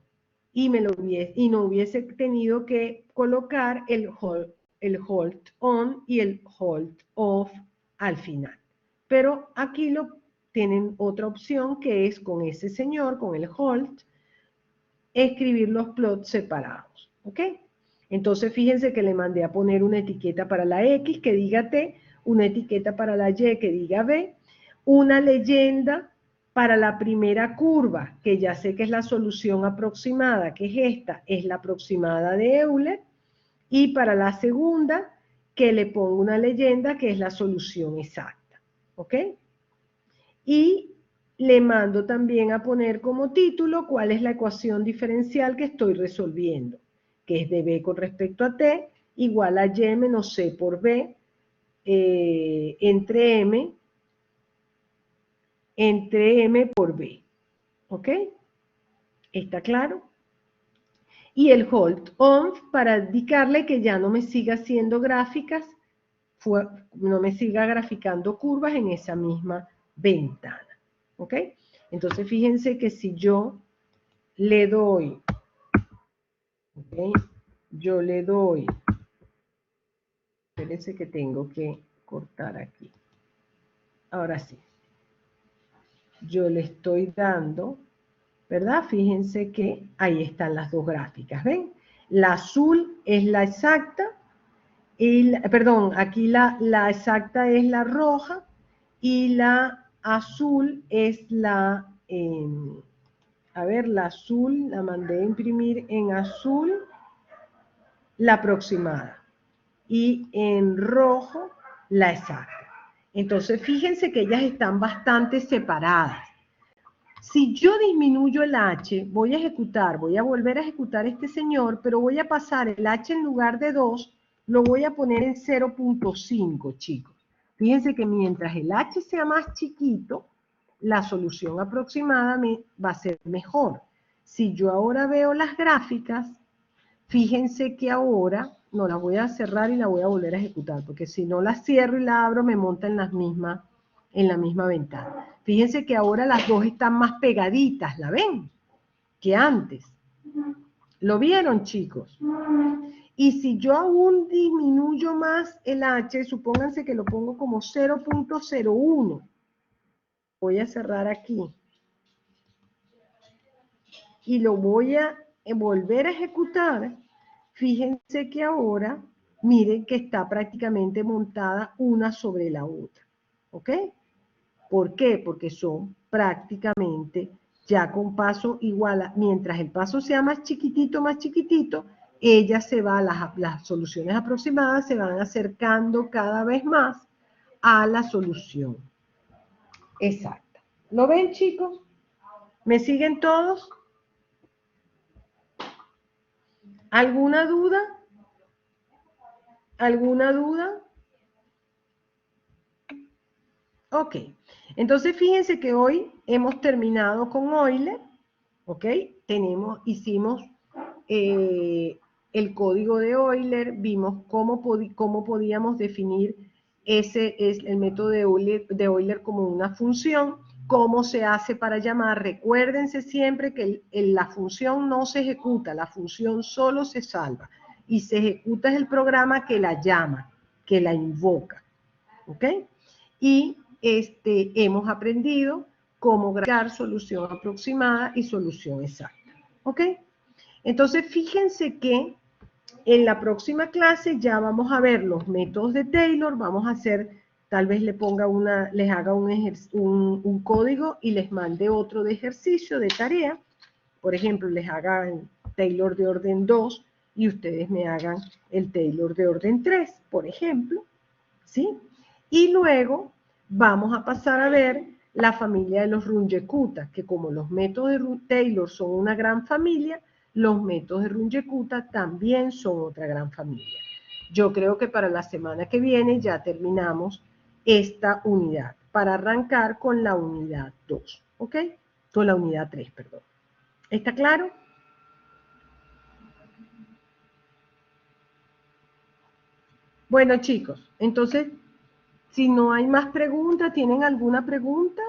S1: Y no hubiese tenido que colocar el hold el hold on y el hold off al final. Pero aquí tienen otra opción que es con ese señor, con el hold, escribir los plots separados, ¿ok? Entonces fíjense que le mandé a poner una etiqueta para la X que diga T, una etiqueta para la Y que diga B, una leyenda para la primera curva, que ya sé que es la solución aproximada, que es esta, es la aproximada de Euler, y para la segunda, que le pongo una leyenda que es la solución exacta, ¿ok? Y le mando también a poner como título cuál es la ecuación diferencial que estoy resolviendo, que es de B con respecto a T igual a Y menos C por B entre M por B. ¿Ok? ¿Está claro? Y el hold on para indicarle que ya no me siga haciendo gráficas, no me siga graficando curvas en esa misma ventana. ¿Ok? Entonces fíjense que si yo le doy, ¿okay? Yo le doy, espérense que tengo que cortar aquí. Ahora sí. Yo le estoy dando, ¿verdad? Fíjense que ahí están las dos gráficas, ¿ven? La azul es la exacta, y perdón, aquí la exacta es la roja y la azul es la, a ver, la azul, la mandé a imprimir en azul, la aproximada, y en rojo, la exacta. Entonces, fíjense que ellas están bastante separadas. Si yo disminuyo el H, voy a volver a ejecutar este señor, pero voy a pasar el H en lugar de 2, lo voy a poner en 0.5, chicos. Fíjense que mientras el H sea más chiquito, la solución aproximada va a ser mejor. Si yo ahora veo las gráficas, fíjense que ahora, no, la voy a cerrar y la voy a volver a ejecutar, porque si no la cierro y la abro, me monta en la misma ventana. Fíjense que ahora las dos están más pegaditas, ¿la ven? Que antes. ¿Lo vieron, chicos? Y si yo aún disminuyo más el H, supónganse que lo pongo como 0.01. Voy a cerrar aquí. Y lo voy a volver a ejecutar. Fíjense que ahora, miren que está prácticamente montada una sobre la otra. ¿Ok? ¿Por qué? Porque son prácticamente ya con paso igual, mientras el paso sea más chiquitito, ella se va, las soluciones aproximadas se van acercando cada vez más a la solución exacta. ¿Lo ven, chicos? ¿Me siguen todos? ¿Alguna duda? ¿Alguna duda? Ok, entonces fíjense que hoy hemos terminado con Euler, ¿ok? Hicimos el código de Euler, vimos cómo podíamos definir el método de Euler como una función, cómo se hace para llamar. Recuérdense siempre que la función no se ejecuta, la función solo se salva, y se ejecuta es el programa que la llama, que la invoca, ¿ok? Y hemos aprendido cómo graficar solución aproximada y solución exacta, ¿ok? Entonces, fíjense que en la próxima clase ya vamos a ver los métodos de Taylor, vamos a hacer, tal vez les haga un código y les mande otro de ejercicio, de tarea. Por ejemplo, les haga Taylor de orden 2 y ustedes me hagan el Taylor de orden 3, por ejemplo, ¿sí? Y luego vamos a pasar a ver la familia de los Runge-Kutta, que como los métodos de Taylor son una gran familia, los métodos de Runge-Kutta también son otra gran familia. Yo creo que para la semana que viene ya terminamos esta unidad, para arrancar con la unidad 2, ¿ok? Con la unidad 3, perdón. ¿Está claro? Bueno, chicos, entonces, si no hay más preguntas, ¿tienen alguna pregunta?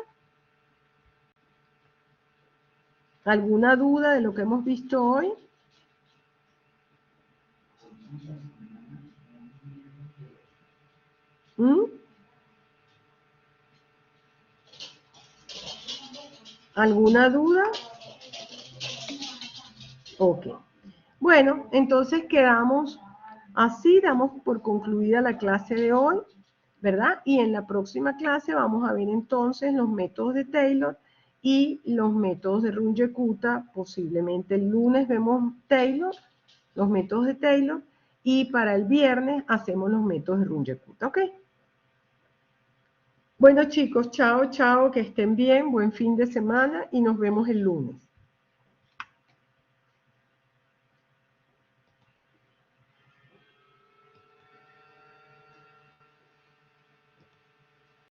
S1: ¿Alguna duda de lo que hemos visto hoy? ¿Mm? ¿Alguna duda? Ok. Bueno, entonces quedamos así, damos por concluida la clase de hoy, ¿verdad? Y en la próxima clase vamos a ver entonces los métodos de Taylor y los métodos de Runge-Kutta. Posiblemente el lunes vemos Taylor, los métodos de Taylor, y para el viernes hacemos los métodos de Runge-Kutta, ¿ok? Bueno chicos, chao, chao, que estén bien, buen fin de semana y nos vemos el lunes.